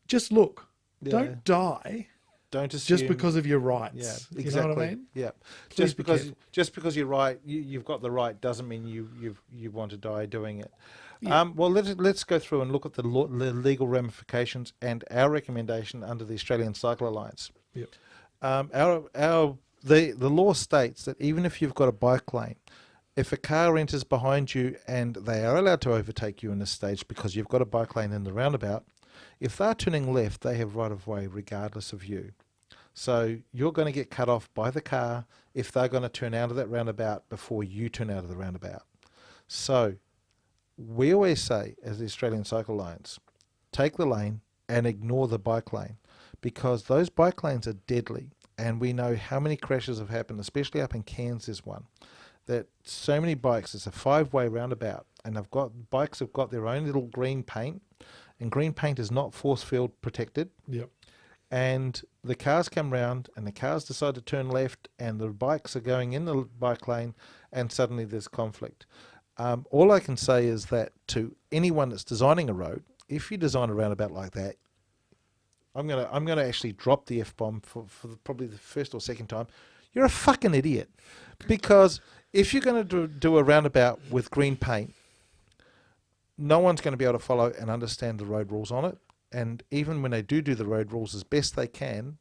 C: Just look.
B: Yeah.
C: Don't die
B: don't assume.
C: just because of your rights.
B: Yeah, exactly.
C: You know what I mean?
B: Yeah.
C: Please be careful.
B: Just because you're right, you've got the right doesn't mean you want to die doing it.
C: Yeah.
B: Well, let's go through and look at the legal ramifications and our recommendation under the Australian Cycle Alliance.
C: Yep.
B: The law states that even if you've got a bike lane, if a car enters behind you and they are allowed to overtake you in this stage because you've got a bike lane in the roundabout, if they're turning left, they have right of way regardless of you. So you're going to get cut off by the car if they're going to turn out of that roundabout before you turn out of the roundabout. So we always say, as the Australian Cycle Alliance, take the lane and ignore the bike lane because those bike lanes are deadly. And we know how many crashes have happened, especially up in Cairns, there's one, that so many bikes, it's a 5-way roundabout, and bikes have got their own little green paint, and green paint is not force field protected.
C: Yep.
B: And the cars come round, and the cars decide to turn left, and the bikes are going in the bike lane, and suddenly there's conflict. All I can say is that to anyone that's designing a road, if you design a roundabout like that, I'm gonna actually drop the F-bomb for probably the first or second time. You're a fucking idiot, because if you're going to do a roundabout with green paint, no one's going to be able to follow and understand the road rules on it. And even when they do the road rules as best they can,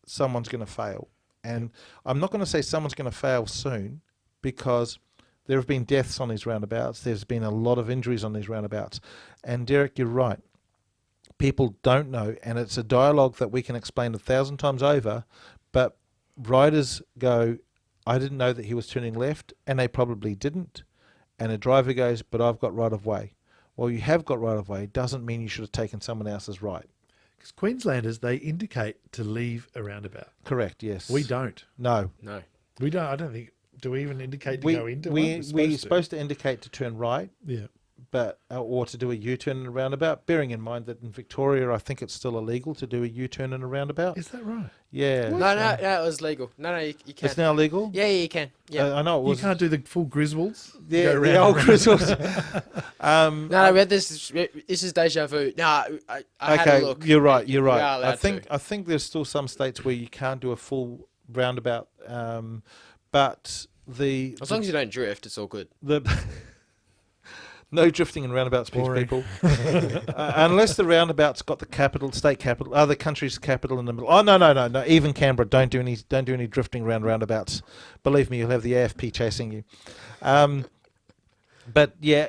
B: someone's going to fail. And I'm not going to say someone's going to fail soon, because there have been deaths on these roundabouts. There's been a lot of injuries on these roundabouts. And Derek, you're right. People don't know, and it's a dialogue that we can explain 1,000 times over, but riders go, I didn't know that he was turning left, and they probably didn't. And a driver goes, but I've got right of way. Well, you have got right of way. Doesn't mean you should have taken someone else's right.
C: Because Queenslanders, they indicate to leave a roundabout.
B: Correct, yes.
C: We don't.
B: No.
C: We don't. I don't think. Do we even indicate to go into one?
B: We're supposed to indicate to turn right.
C: Yeah.
B: But or to do a U-turn in a roundabout, bearing in mind that in Victoria, I think it's still illegal to do a U-turn in a roundabout.
C: Is that right?
B: Yeah.
A: No, it was legal. No, you can.
B: It's now legal?
A: Yeah, you can. Yeah.
B: I know it was.
C: You can't do the full Griswolds.
B: Yeah,
C: go
B: the
C: round
B: old
C: and round.
B: Grizzles.
A: No, we had this. This is deja vu. No, I had a look.
B: You're right.
A: We are allowed
B: I think there's still some states where you can't do a full roundabout, but
A: as long as you don't drift, it's all good.
B: No drifting in roundabouts, please,
C: Boring.
B: people. Unless the roundabout's got the capital, state capital, other country's capital in the middle. Oh no. Even Canberra, don't do any drifting around roundabouts. Believe me, you'll have the AFP chasing you. But yeah,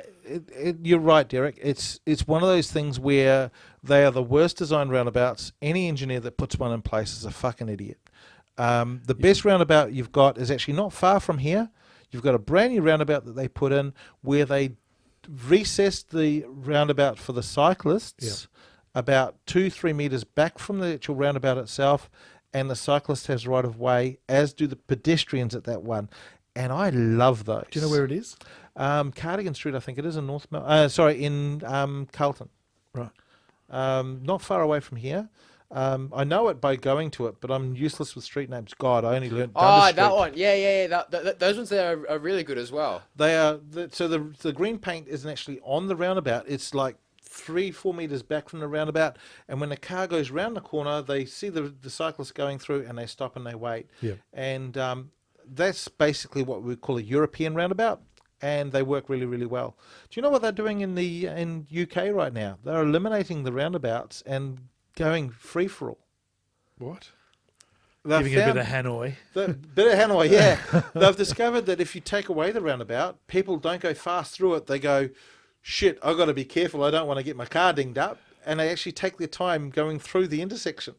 B: you're right, Derek. It's one of those things where they are the worst designed roundabouts. Any engineer that puts one in place is a fucking idiot. The best roundabout you've got is actually not far from here. You've got a brand new roundabout that they put in where they recessed the roundabout for the cyclists about 2-3 meters back from the actual roundabout itself, and the cyclist has right of way, as do the pedestrians at that one. And I love those.
C: Do you know where it is?
B: Cardigan Street, I think it is in in Carlton.
C: Right.
B: Not far away from here. I know it by going to it, but I'm useless with street names. God, I only learned.
A: Oh, that one. Yeah. Those ones there are really good as well.
B: They are. So the green paint isn't actually on the roundabout. It's like 3-4 meters back from the roundabout, and when the car goes round the corner, they see the cyclist going through, and they stop and they wait.
C: Yeah.
B: And that's basically what we call a European roundabout, and they work really, really well. Do you know what they're doing in UK right now? They're eliminating the roundabouts and going free for all.
C: What?
B: They've
C: Giving a bit
B: found-
C: of Hanoi.
B: The bit of Hanoi, yeah. They've discovered that if you take away the roundabout, people don't go fast through it. They go, shit, I've got to be careful. I don't want to get my car dinged up. And they actually take their time going through the intersection.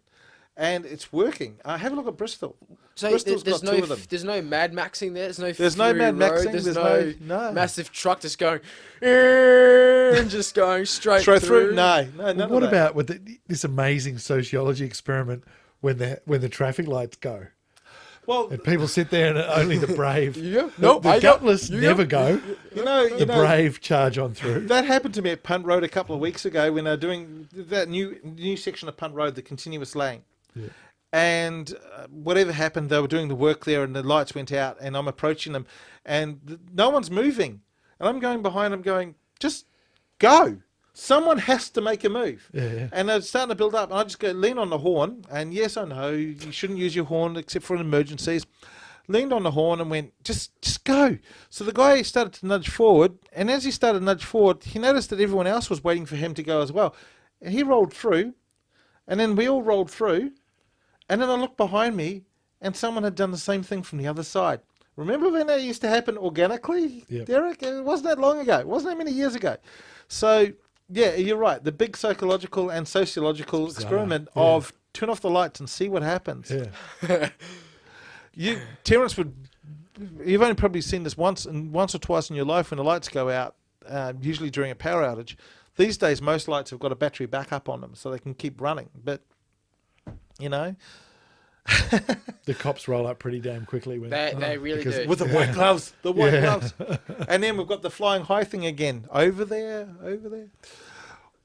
B: And it's working. Have a look at Bristol.
A: So
B: Bristol's got two of them.
A: There's no Mad Maxing there.
B: There's no
A: Fury
B: Mad
A: Road,
B: Maxing.
A: There's
B: no
A: massive truck just going and just going straight through.
B: No, none of
C: What
B: that.
C: about with this amazing sociology experiment when the traffic lights go?
B: Well,
C: And people sit there and only the brave.
A: Yeah.
C: The,
A: No,
C: the
A: I
C: gutless never go.
B: you
C: The
B: know,
C: brave charge on through.
B: that happened to me at Punt Road a couple of weeks ago when they were doing that new section of Punt Road, the continuous lane.
C: Yeah.
B: And whatever happened, they were doing the work there and the lights went out and I'm approaching them and no one's moving. And I'm going behind them going, just go. Someone has to make a move.
C: Yeah.
B: And they're starting to build up. And I just go, lean on the horn. And yes, I know, you shouldn't use your horn except for in emergencies. Leaned on the horn and went, just go. So the guy started to nudge forward. And as he started to nudge forward, he noticed that everyone else was waiting for him to go as well. And he rolled through. And then we all rolled through. And then I looked behind me and someone had done the same thing from the other side. Remember when that used to happen organically,
C: Yep.
B: Derek? It wasn't that long ago. It wasn't that many years ago. So, yeah, you're right. The big psychological and sociological experiment of turn off the lights and see what happens.
C: Yeah.
B: Terence, you've only probably seen this once or twice in your life when the lights go out, usually during a power outage. These days, most lights have got a battery backup on them so they can keep running. But you know,
C: The cops roll up pretty damn quickly when
A: They really
C: because-
A: do.
B: with the white gloves, white
C: Yeah.
B: gloves. And then we've got the flying high thing again. Over there.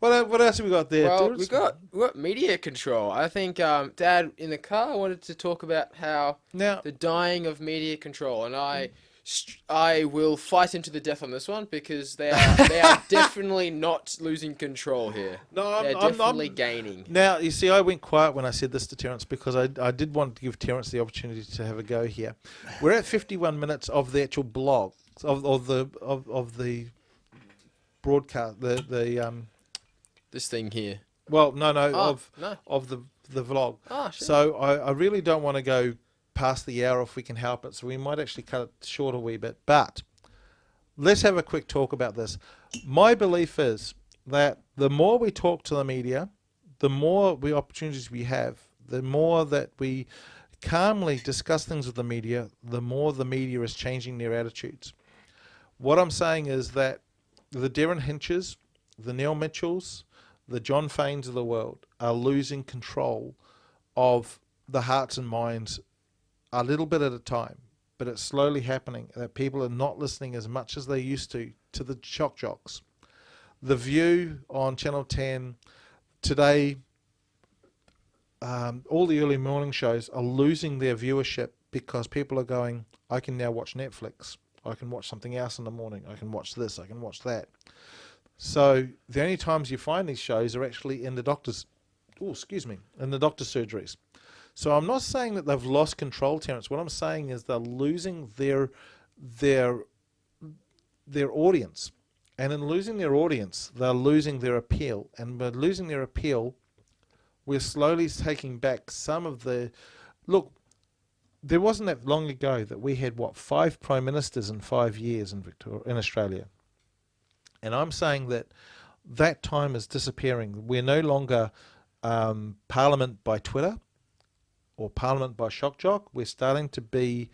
B: What else have we got there?
A: Well,
B: Terence?
A: we got media control. I think Dad in the car wanted to talk about how
B: Now,
A: the dying of media control, and I will fight him to the death on this one because they are definitely not losing control here.
B: no,
A: They're definitely gaining.
B: Now, you see, I went quiet when I said this to Terence because I did want to give Terence the opportunity to have a go here. We're at 51 minutes of the actual blog of the broadcast.
A: This thing here.
B: Well, no,
A: No.
B: of the vlog.
A: Ah, sure.
B: So I really don't want to go past the hour if we can help it. So we might actually cut it short a wee bit. But let's have a quick talk about this. My belief is that the more we talk to the media, the more opportunities we have, the more that we calmly discuss things with the media, the more the media is changing their attitudes. What I'm saying is that the Darren Hinches, the Neil Mitchells, the John Faines of the world are losing control of the hearts and minds a little bit at a time, but it's slowly happening that people are not listening as much as they used to the shock jocks. The View on Channel 10 today, all the early morning shows are losing their viewership because people are going, I can now watch Netflix. I can watch something else in the morning. I can watch this. I can watch that. So the only times you find these shows are actually in the doctor's, in the doctor's surgeries. So I'm not saying that they've lost control, Terence. What I'm saying is they're losing their audience. And in losing their audience, they're losing their appeal. And by losing their appeal, we're slowly taking back some of the... Look, there wasn't that long ago that we had, 5 prime ministers in 5 years in Australia. And I'm saying that time is disappearing. We're no longer parliament by Twitter or parliament by shock jock. We're starting to be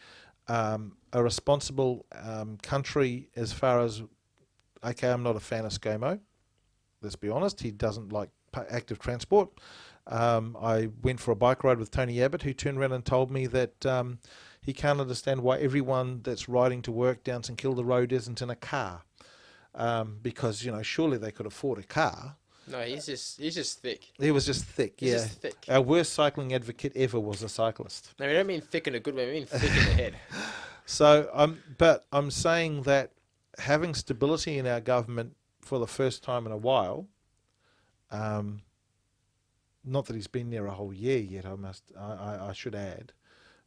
B: a responsible country as far as... Okay, I'm not a fan of ScoMo. Let's be honest. He doesn't like active transport. I went for a bike ride with Tony Abbott, who turned around and told me that he can't understand why everyone that's riding to work down St Kilda Road isn't in a car. Because, surely they could afford a car.
A: No, he's just thick.
B: He was just thick,
A: He's
B: yeah.
A: just thick.
B: Our worst cycling advocate ever was a cyclist.
A: No, we don't mean thick in a good way. We mean thick in the head.
B: So, but I'm saying that having stability in our government for the first time in a while, not that he's been there a whole year yet, I should add,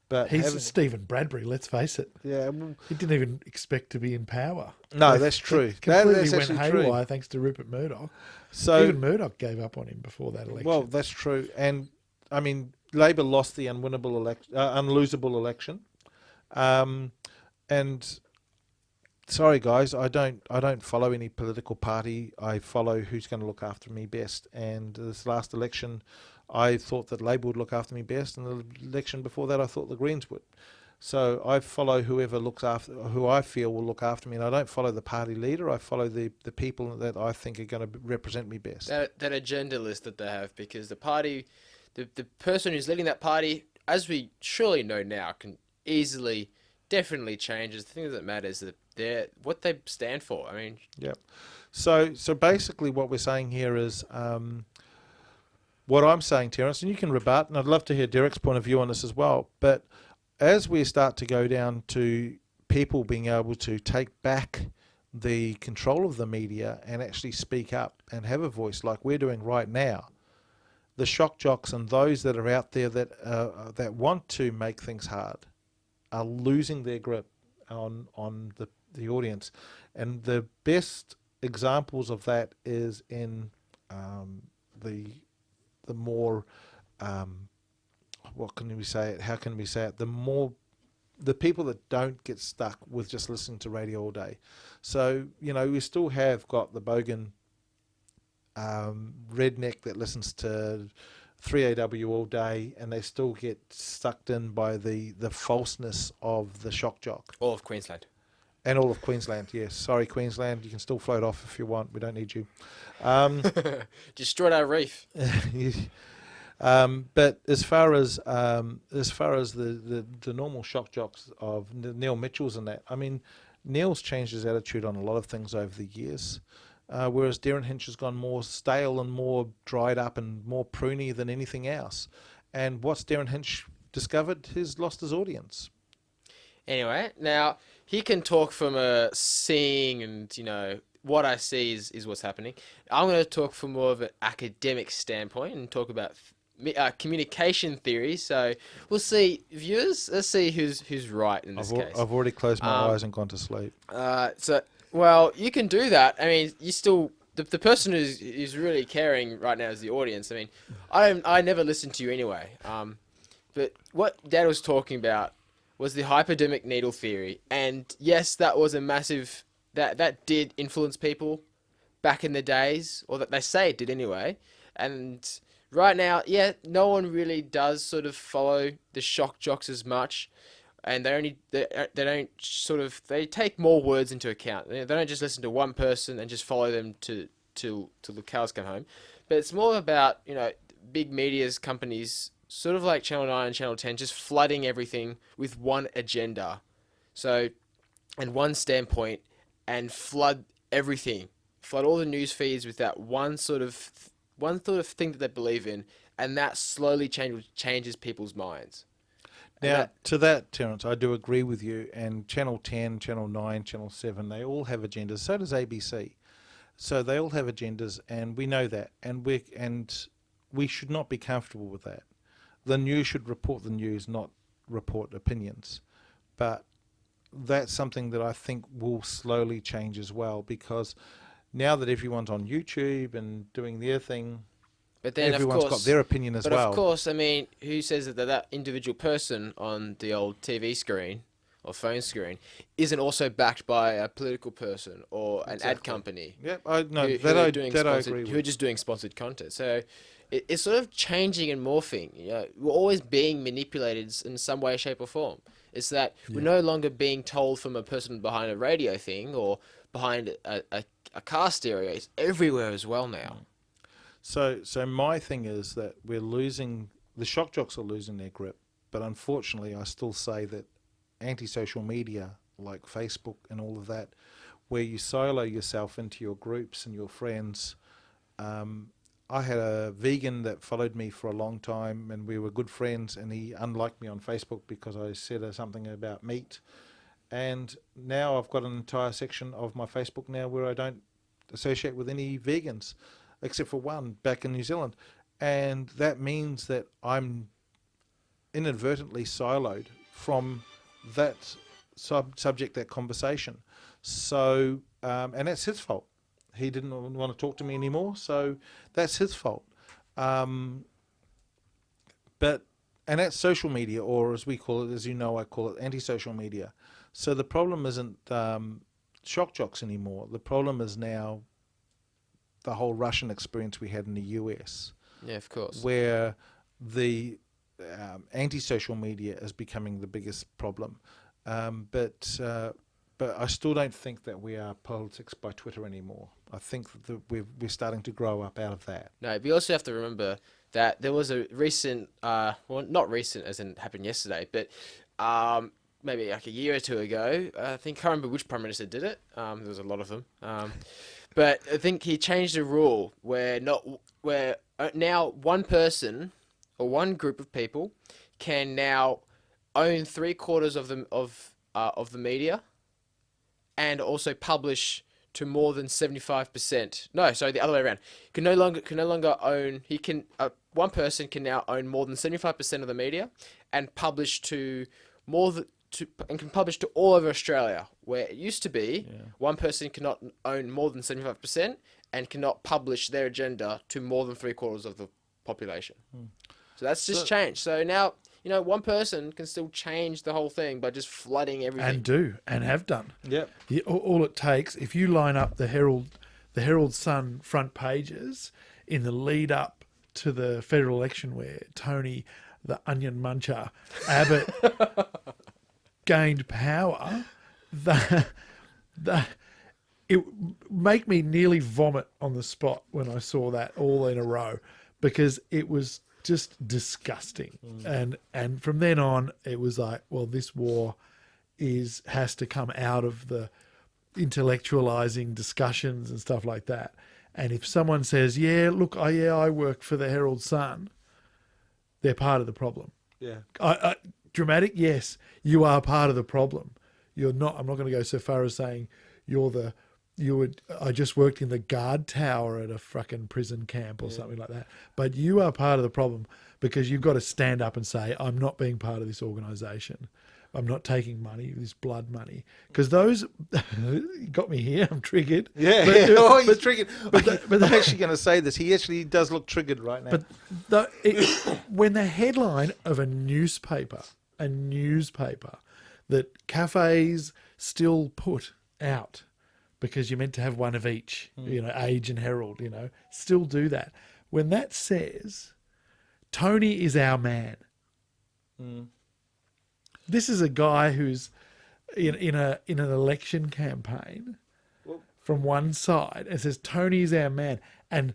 B: but
C: He's Stephen Bradbury, let's face it.
B: yeah, well,
C: He didn't even expect to be in power.
B: no, that's true.
C: It completely
B: That's
C: went
B: actually
C: haywire
B: true.
C: thanks to Rupert Murdoch.
B: So,
C: Even Murdoch gave up on him before that election.
B: well, that's true, and I mean, Labor lost the unlosable election, and sorry guys, I don't follow any political party. I follow who's going to look after me best. And this last election, I thought that Labor would look after me best, and the election before that, I thought the Greens would. So I follow whoever who I feel will look after me, and I don't follow the party leader. I follow the people that I think are going to represent me best.
A: That agenda list that they have, because the party, the person who's leading that party, as we surely know now, can easily, definitely change. The thing that matters is that they're what they stand for. I mean,
B: Yep. So basically, what we're saying here is, what I'm saying, Terence, and you can rebut, and I'd love to hear Derek's point of view on this as well. But as we start to go down to people being able to take back the control of the media and actually speak up and have a voice like we're doing right now, the shock jocks and those that are out there that want to make things hard are losing their grip on the audience. And the best examples of that is in the more what can we say it? How can we say it? The people that don't get stuck with just listening to radio all day. So we still have got the bogan redneck that listens to 3AW all day, and they still get sucked in by the falseness of the shock jock.
A: all of Queensland.
B: And all of Queensland, yes. Sorry, Queensland, you can still float off if you want. We don't need you.
A: Destroyed our reef.
B: But as far as the normal shock jocks of Neil Mitchell's and that, I mean, Neil's changed his attitude on a lot of things over the years. Whereas Darren Hinch has gone more stale and more dried up and more pruny than anything else. And what's Darren Hinch discovered? He's lost his audience.
A: Anyway, now he can talk from a seeing and, what I see is what's happening. I'm going to talk from more of an academic standpoint and talk about communication theory. So we'll see, viewers, let's see who's right in this case.
B: I've already closed my eyes and gone to sleep.
A: Well, you can do that. I mean, you still... The person who's really caring right now is the audience. I mean, I never listen to you anyway. But what Dad was talking about was the hypodermic needle theory. And yes, that was a massive... That did influence people back in the days, or that they say it did anyway. And right now, yeah, no one really does sort of follow the shock jocks as much. And they take more words into account. They don't just listen to one person and just follow them till the cows come home. But it's more about, big media's companies, sort of like Channel 9 and Channel 10, just flooding everything with one agenda. So, and one standpoint, and flood everything. Flood all the news feeds with that one sort of thing that they believe in, and that slowly changes people's minds.
B: Now, to that, Terence, I do agree with you. And Channel 10, Channel 9, Channel 7, they all have agendas. So does ABC. So they all have agendas, and we know that. And we should not be comfortable with that. The news should report the news, not report opinions. But that's something that I think will slowly change as well, because now that everyone's on YouTube and doing their thing,
A: But then,
B: everyone's
A: of course,
B: got their opinion as
A: but
B: well.
A: of course, I mean, who says that individual person on the old TV screen or phone screen isn't also backed by a political person or an ad company?
B: Yeah, I know
A: who
B: that
A: are
B: I
A: doing
B: that I
A: sponsored-
B: agree
A: Who are
B: with.
A: just doing sponsored content. So it's sort of changing and morphing. You know, we're always being manipulated in some way, shape, or form. It's that we're no longer being told from a person behind a radio thing or behind a car stereo. It's everywhere as well now.
B: So my thing is that we're losing, the shock jocks are losing their grip, but unfortunately I still say that anti-social media like Facebook and all of that, where you silo yourself into your groups and your friends. I had a vegan that followed me for a long time and we were good friends, and he unliked me on Facebook because I said something about meat. And now I've got an entire section of my Facebook now where I don't associate with any vegans, except for one back in New Zealand. And that means that I'm inadvertently siloed from that subject, that conversation. So, and that's his fault. He didn't want to talk to me anymore, so that's his fault. And that's social media, or as we call it, as you know, I call it anti-social media. So the problem isn't shock jocks anymore. The problem is now the whole Russian experience we had in the US.
A: Yeah, of course.
B: Where the anti-social media is becoming the biggest problem. But I still don't think that we are politics by Twitter anymore. I think that we're starting to grow up out of that.
A: No, we also have to remember that there was a recent, well, not recent as in happened yesterday, but maybe like a year or two ago, I can't remember which Prime Minister did it. There was a lot of them. But I think he changed the rule where now one person or one group of people can now own 3/4 of the media, and also publish to more than 75%. No, sorry, the other way around. Can no longer own. One person can now own more than 75% of the media, and publish to and can publish to all over Australia, where it used to be one person cannot own more than 75% and cannot publish their agenda to more than 3/4 of the population. So that's just changed. So now, one person can still change the whole thing by just flooding everything.
C: And have done.
B: Yep.
C: All it takes, if you line up the Herald Sun front pages in the lead up to the federal election where Tony, the onion muncher, Abbott gained power, it make me nearly vomit on the spot when I saw that all in a row, because it was just disgusting. And from then on it was like, well, this war has to come out of the intellectualizing discussions and stuff like that. And if someone says, I work for the Herald Sun, they're part of the problem.
B: Yeah.
C: Dramatic, yes, you are part of the problem. You're not. I'm not going to go so far as saying I just worked in the guard tower at a fucking prison camp or something like that. But you are part of the problem, because you've got to stand up and say, I'm not being part of this organisation. I'm not taking money, this blood money. Because those got me here. I'm triggered.
B: Yeah. He's triggered. But I'm actually going to say this. He actually does look triggered right now.
C: But when the headline of a newspaper that cafes still put out, because you're meant to have one of each, Age and Herald, still do that. When that says, Tony is our man. This is a guy who's in an election campaign from one side and says, Tony is our man. And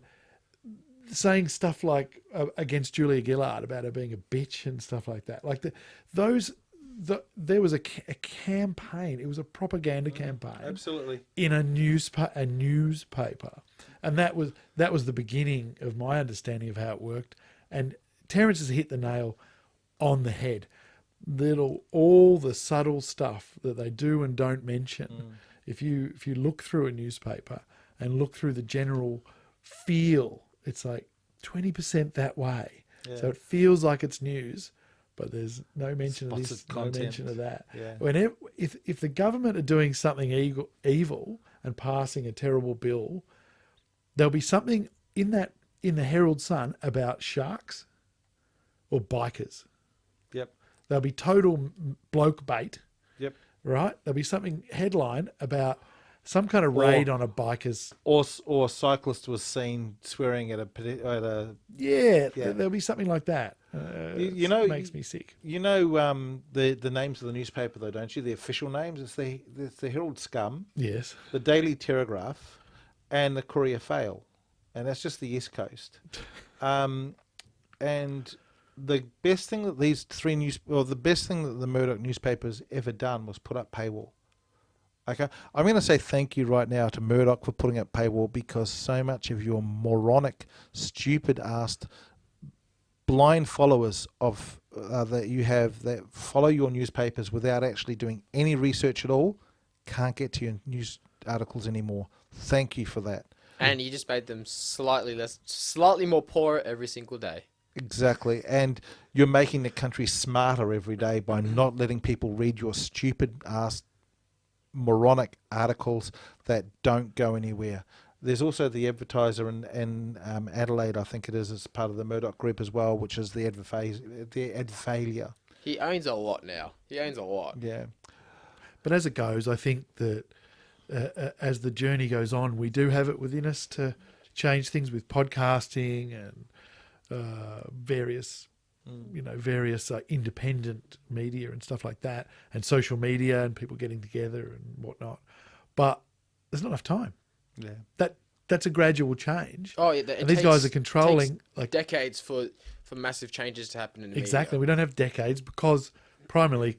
C: saying stuff like against Julia Gillard about her being a bitch and stuff like that. Like there was a campaign. It was a propaganda campaign.
B: Absolutely.
C: In a newspaper. And that was the beginning of my understanding of how it worked. And Terence has hit the nail on the head. All the subtle stuff that they do and don't mention. If you look through a newspaper and look through the general feel, it's like 20% that way. Yeah. So it feels like it's news, but there's no mention of this, no mention of that.
B: Yeah.
C: If the government are doing something evil and passing a terrible bill, there'll be something in the Herald Sun about sharks or bikers.
B: Yep.
C: There'll be total bloke bait.
B: Yep.
C: Right? There'll be something headline about some kind of raid on a biker's.
B: Or a cyclist was seen swearing at a
C: Yeah,
B: Yeah.
C: there'll be something like that.
B: You know,
C: it makes me sick.
B: You know the names of the newspaper though, don't you? The official names. It's the Herald Scum,
C: Yes.
B: the Daily Telegraph, and the Courier Fail, and that's just the East Coast. And the best thing that the best thing that the Murdoch newspapers ever done was put up paywall. Okay, I'm going to say thank you right now to Murdoch for putting up paywall, because so much of your moronic, stupid-assed, blind followers of that you have that follow your newspapers without actually doing any research at all can't get to your news articles anymore. Thank you for that.
A: And you just made them slightly more poor every single day.
B: Exactly. And you're making the country smarter every day by not letting people read your stupid ass moronic articles that don't go anywhere. There's also the Advertiser in Adelaide, I think it is, as part of the Murdoch group as well, which is the Adfalia.
A: He owns a lot now. He owns a lot.
B: Yeah.
C: But as it goes, I think that as the journey goes on, we do have it within us to change things with podcasting and various independent media and stuff like that, and social media and people getting together and whatnot. But there's not enough time.
B: Yeah.
C: That's a gradual change.
A: Oh yeah,
C: and these guys are controlling
A: like decades for massive changes to happen in the
C: exactly.
A: media.
C: We don't have decades because primarily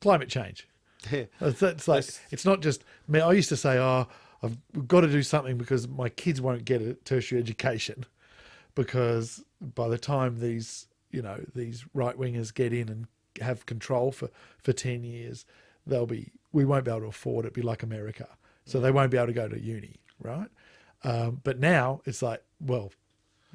C: climate change.
B: Yeah.
C: It's like it's not just. I mean, I used to say, I've got to do something because my kids won't get a tertiary education, because by the time these right wingers get in and have control for 10 years, we won't be able to afford it. Be like America, so they won't be able to go to uni, right? But now it's like, well,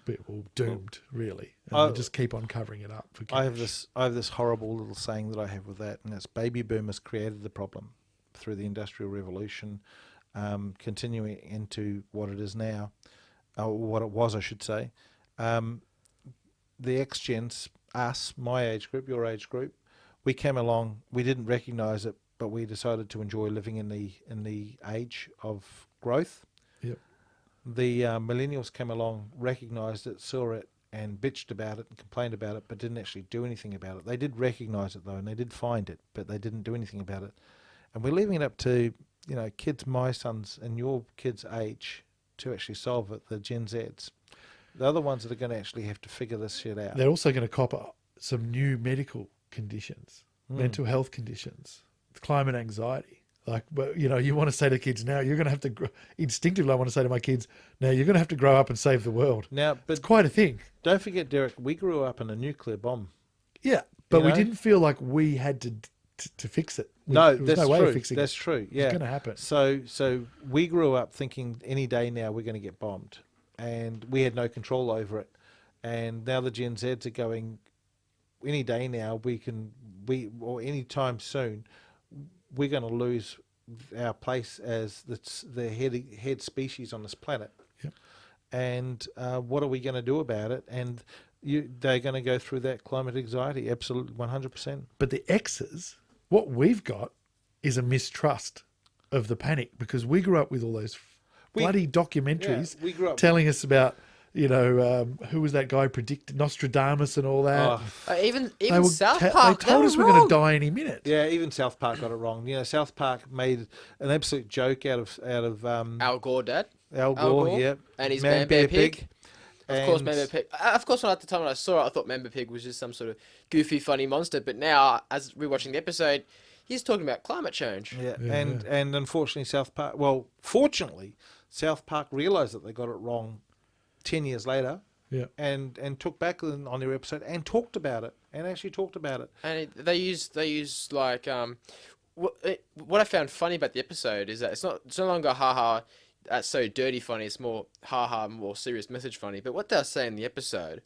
C: we're all doomed, really, and they just keep on covering it up. For
B: I have this horrible little saying that I have with that, and it's baby boomers created the problem through the Industrial Revolution, continuing into what it is now, or what it was, I should say. The X-Gens, us, my age group, your age group, we came along. We didn't recognise it, but we decided to enjoy living in the age of growth.
C: Yep.
B: The millennials came along, recognised it, saw it, and bitched about it and complained about it, but didn't actually do anything about it. They did recognise it though, and they did find it, but they didn't do anything about it. And we're leaving it up to kids my sons and your kids' age to actually solve it. The Gen Zs, the other ones that are going to actually have to figure this shit out.
C: They're also going to cop some new medical conditions, mental health conditions, climate anxiety. Like, but you want to say to kids now, you're going to have to instinctively. I want to say to my kids now, you're going to have to grow up and save the world.
B: Now, but
C: it's quite a thing.
B: Don't forget, Derek, we grew up in a nuclear bomb.
C: Yeah, but we didn't feel like we had to fix it.
B: No,
C: there was
B: that's
C: no
B: true.
C: way of fixing
B: that's
C: it.
B: true. Yeah,
C: it's going to happen.
B: So we grew up thinking any day now we're going to get bombed, and we had no control over it. And now the Gen Zs are going, any day now or any time soon, we're going to lose our place as the head species on this planet.
C: Yep.
B: And what are we going to do about it? And they're going to go through that climate anxiety, absolutely 100%.
C: But the X's, what we've got is a mistrust of the panic, because we grew up with all those bloody documentaries
B: we grew up
C: telling us about, who was that guy predicted Nostradamus and all that.
A: Even South Park,
C: they told us we're going to die any minute.
B: Yeah, even South Park got it wrong. South Park made an absolute joke out of
A: Al Gore, Dad.
B: Al Gore, yeah,
A: and his Man Bear Pig. Of course,
B: And-
A: Man Bear Pig. Of course, at the time when I saw it, I thought Man Bear Pig was just some sort of goofy, funny monster. But now, as we're watching the episode, he's talking about climate change.
B: Yeah, and unfortunately, fortunately, South Park realised that they got it wrong 10 years later.
C: Yeah.
B: And took back on their episode and talked about it, and actually talked about it.
A: And they use like what I found funny about the episode is that it's no longer haha, that's so dirty funny. It's more haha, more serious message funny. But what they're saying in the episode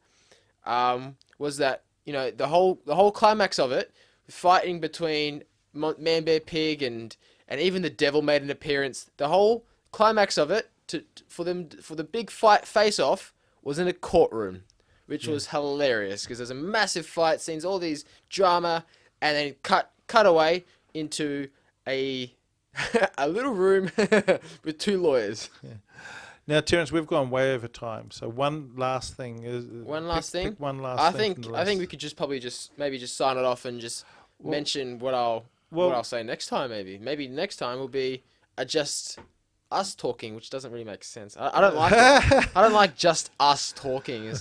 A: was that the whole climax of it, fighting between Man Bear Pig and and even the devil made an appearance. The whole climax of it for the big fight face off was in a courtroom, which was hilarious because there's a massive fight scenes, all these drama, and then cut away into a a little room with 2 lawyers.
B: Yeah. Now, Terence, we've gone way over time. So one last thing is pick one last thing.
A: I think we could maybe just sign it off and just mention what I'll say next time. Maybe next time will be just us talking, which doesn't really make sense. I don't like it. I don't like just us talking.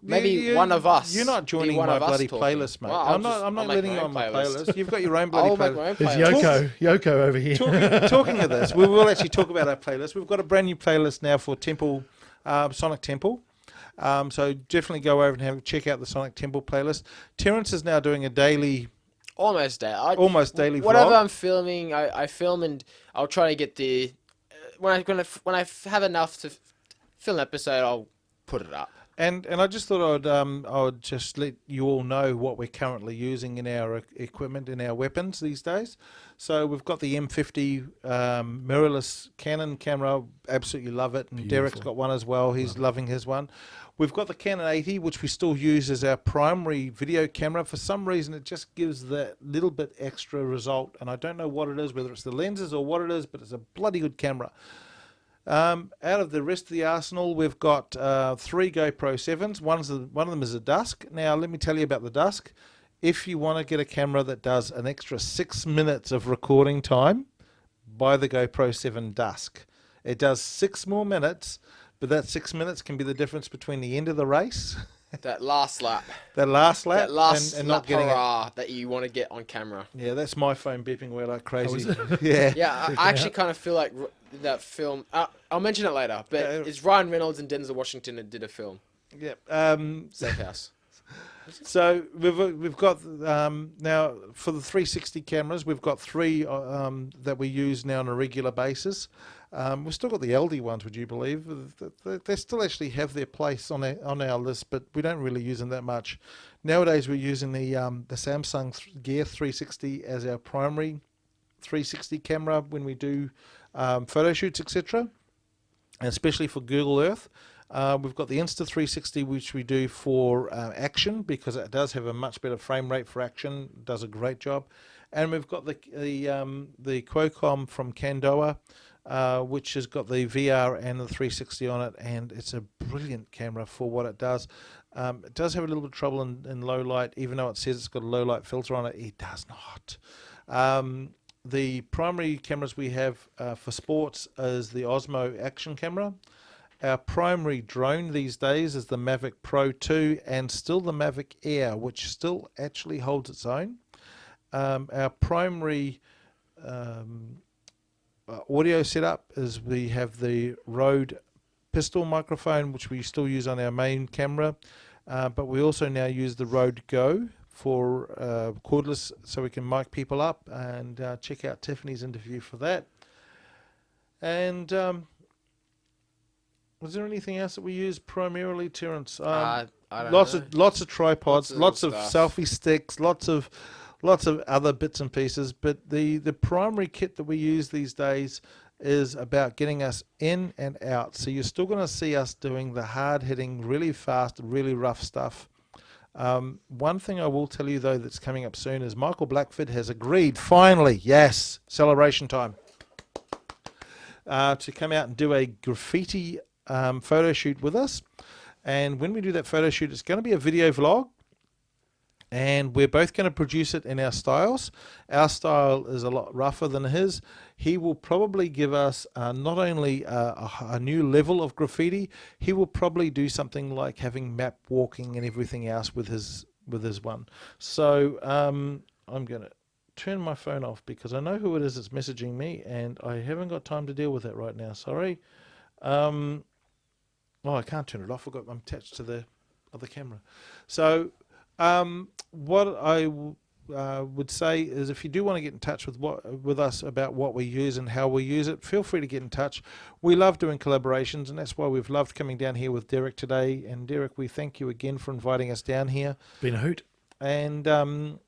A: Maybe one of us.
B: You're not joining my bloody playlist, mate.
A: Well,
B: I'm not letting you on my playlist. You've got your own bloody
A: I'll make my
B: playlist.
A: own
C: There's
A: playlist.
C: Yoko over here.
B: Talking of this, we will actually talk about our playlist. We've got a brand new playlist now for Temple, Sonic Temple. So definitely go over and check out the Sonic Temple playlist. Terence is now doing a daily...
A: Almost daily
B: vlog.
A: Whatever I'm filming, I film, and I'll try to get the... When I have enough to film an episode, I'll put it up.
B: And I just thought I would just let you all know what we're currently using in our equipment, in our weapons these days. So we've got the M50 mirrorless Canon camera. Absolutely love it. And
C: Beautiful.
B: Derek's got one as well. He's loving his one. We've got the Canon 80, which we still use as our primary video camera. For some reason, it just gives that little bit extra result. And I don't know what it is, whether it's the lenses or what it is, but it's a bloody good camera. Out of the rest of the arsenal, we've got 3 GoPro 7s. One of them is a Dusk. Now, let me tell you about the Dusk. If you want to get a camera that does an extra 6 minutes of recording time, buy the GoPro 7 Dusk. It does 6 more minutes, but that 6 minutes can be the difference between the end of the race.
A: That last lap.
B: That last lap.
A: That last
B: and
A: lap
B: not getting
A: hurrah that you want to get on camera.
B: Yeah, that's my phone beeping away like crazy.
C: Oh, is it?
B: Yeah.
A: Yeah, I actually kind of feel like that film... I'll mention it later, but it's Ryan Reynolds and Denzel Washington that did a film.
B: Yeah.
A: Safe House.
B: So we've got now for the 360 cameras, we've got 3 that we use now on a regular basis. We've still got the LD ones, would you believe? They still actually have their place on our list, but we don't really use them that much. Nowadays, we're using the Samsung Gear 360 as our primary 360 camera when we do photo shoots, etc., and especially for Google Earth. We've got the Insta360, which we do for action, because it does have a much better frame rate for action. It does a great job. And we've got the Qualcomm from Candoa, which has got the VR and the 360 on it, and it's a brilliant camera for what it does. It does have a little bit of trouble in low light, even though it says it's got a low light filter on it. It does not. The primary cameras we have for sports is the Osmo action camera. Our primary drone these days is the Mavic Pro 2 and still the Mavic Air, which still actually holds its own. Our primary audio setup is we have the Rode pistol microphone, which we still use on our main camera, but we also now use the Rode Go for cordless, so we can mic people up, and check out Tiffany's interview for that. And was there anything else that we use primarily, Terence?
A: I don't know.
B: Lots of tripods,
A: Lots
B: lots
A: of
B: of
A: stuff.
B: selfie sticks, lots of other bits and pieces. But the primary kit that we use these days is about getting us in and out. So you're still going to see us doing the hard hitting, really fast, really rough stuff. One thing I will tell you though that's coming up soon is Michael Blackford has agreed, finally, yes, celebration time, to come out and do a graffiti photo shoot with us. And when we do that photo shoot, it's going to be a video vlog, and we're both going to produce it in our styles. Our style is a lot rougher than his. He will probably give us not only a new level of graffiti, he will probably do something like having map walking and everything else with his one. So I'm going to turn my phone off because I know who it is that's messaging me, and I haven't got time to deal with that right now. Sorry. I can't turn it off. I'm attached to the other camera. So what I would say is, if you do want to get in touch with us about what we use and how we use it, feel free to get in touch. We love doing collaborations, and that's why we've loved coming down here with Derek today. And Derek, we thank you again for inviting us down here.
C: Been a hoot.
B: And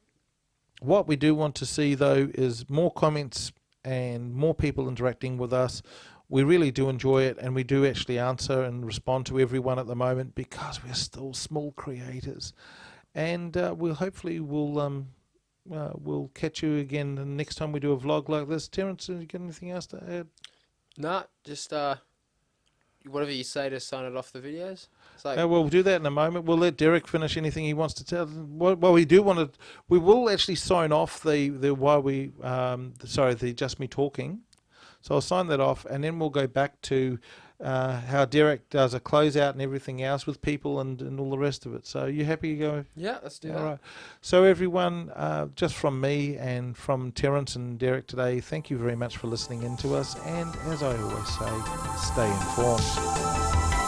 B: what we do want to see though is more comments and more people interacting with us. We really do enjoy it, and we do actually answer and respond to everyone at the moment because we're still small creators. And we'll catch you again the next time we do a vlog like this. Terence, you got anything else to add?
A: Nah, just whatever you say to sign it off the videos. It's like,
B: We'll do that in a moment. We'll let Derek finish anything he wants to tell. Well, we will actually sign off the Just Me Talking. So I'll sign that off, and then we'll go back to how Derek does a closeout and everything else with people and all the rest of it. So you happy to go?
A: yeah, let's do
B: All
A: that.
B: right. So everyone, just from me and from Terence and Derek today, thank you very much for listening in to us. And as I always say, stay informed.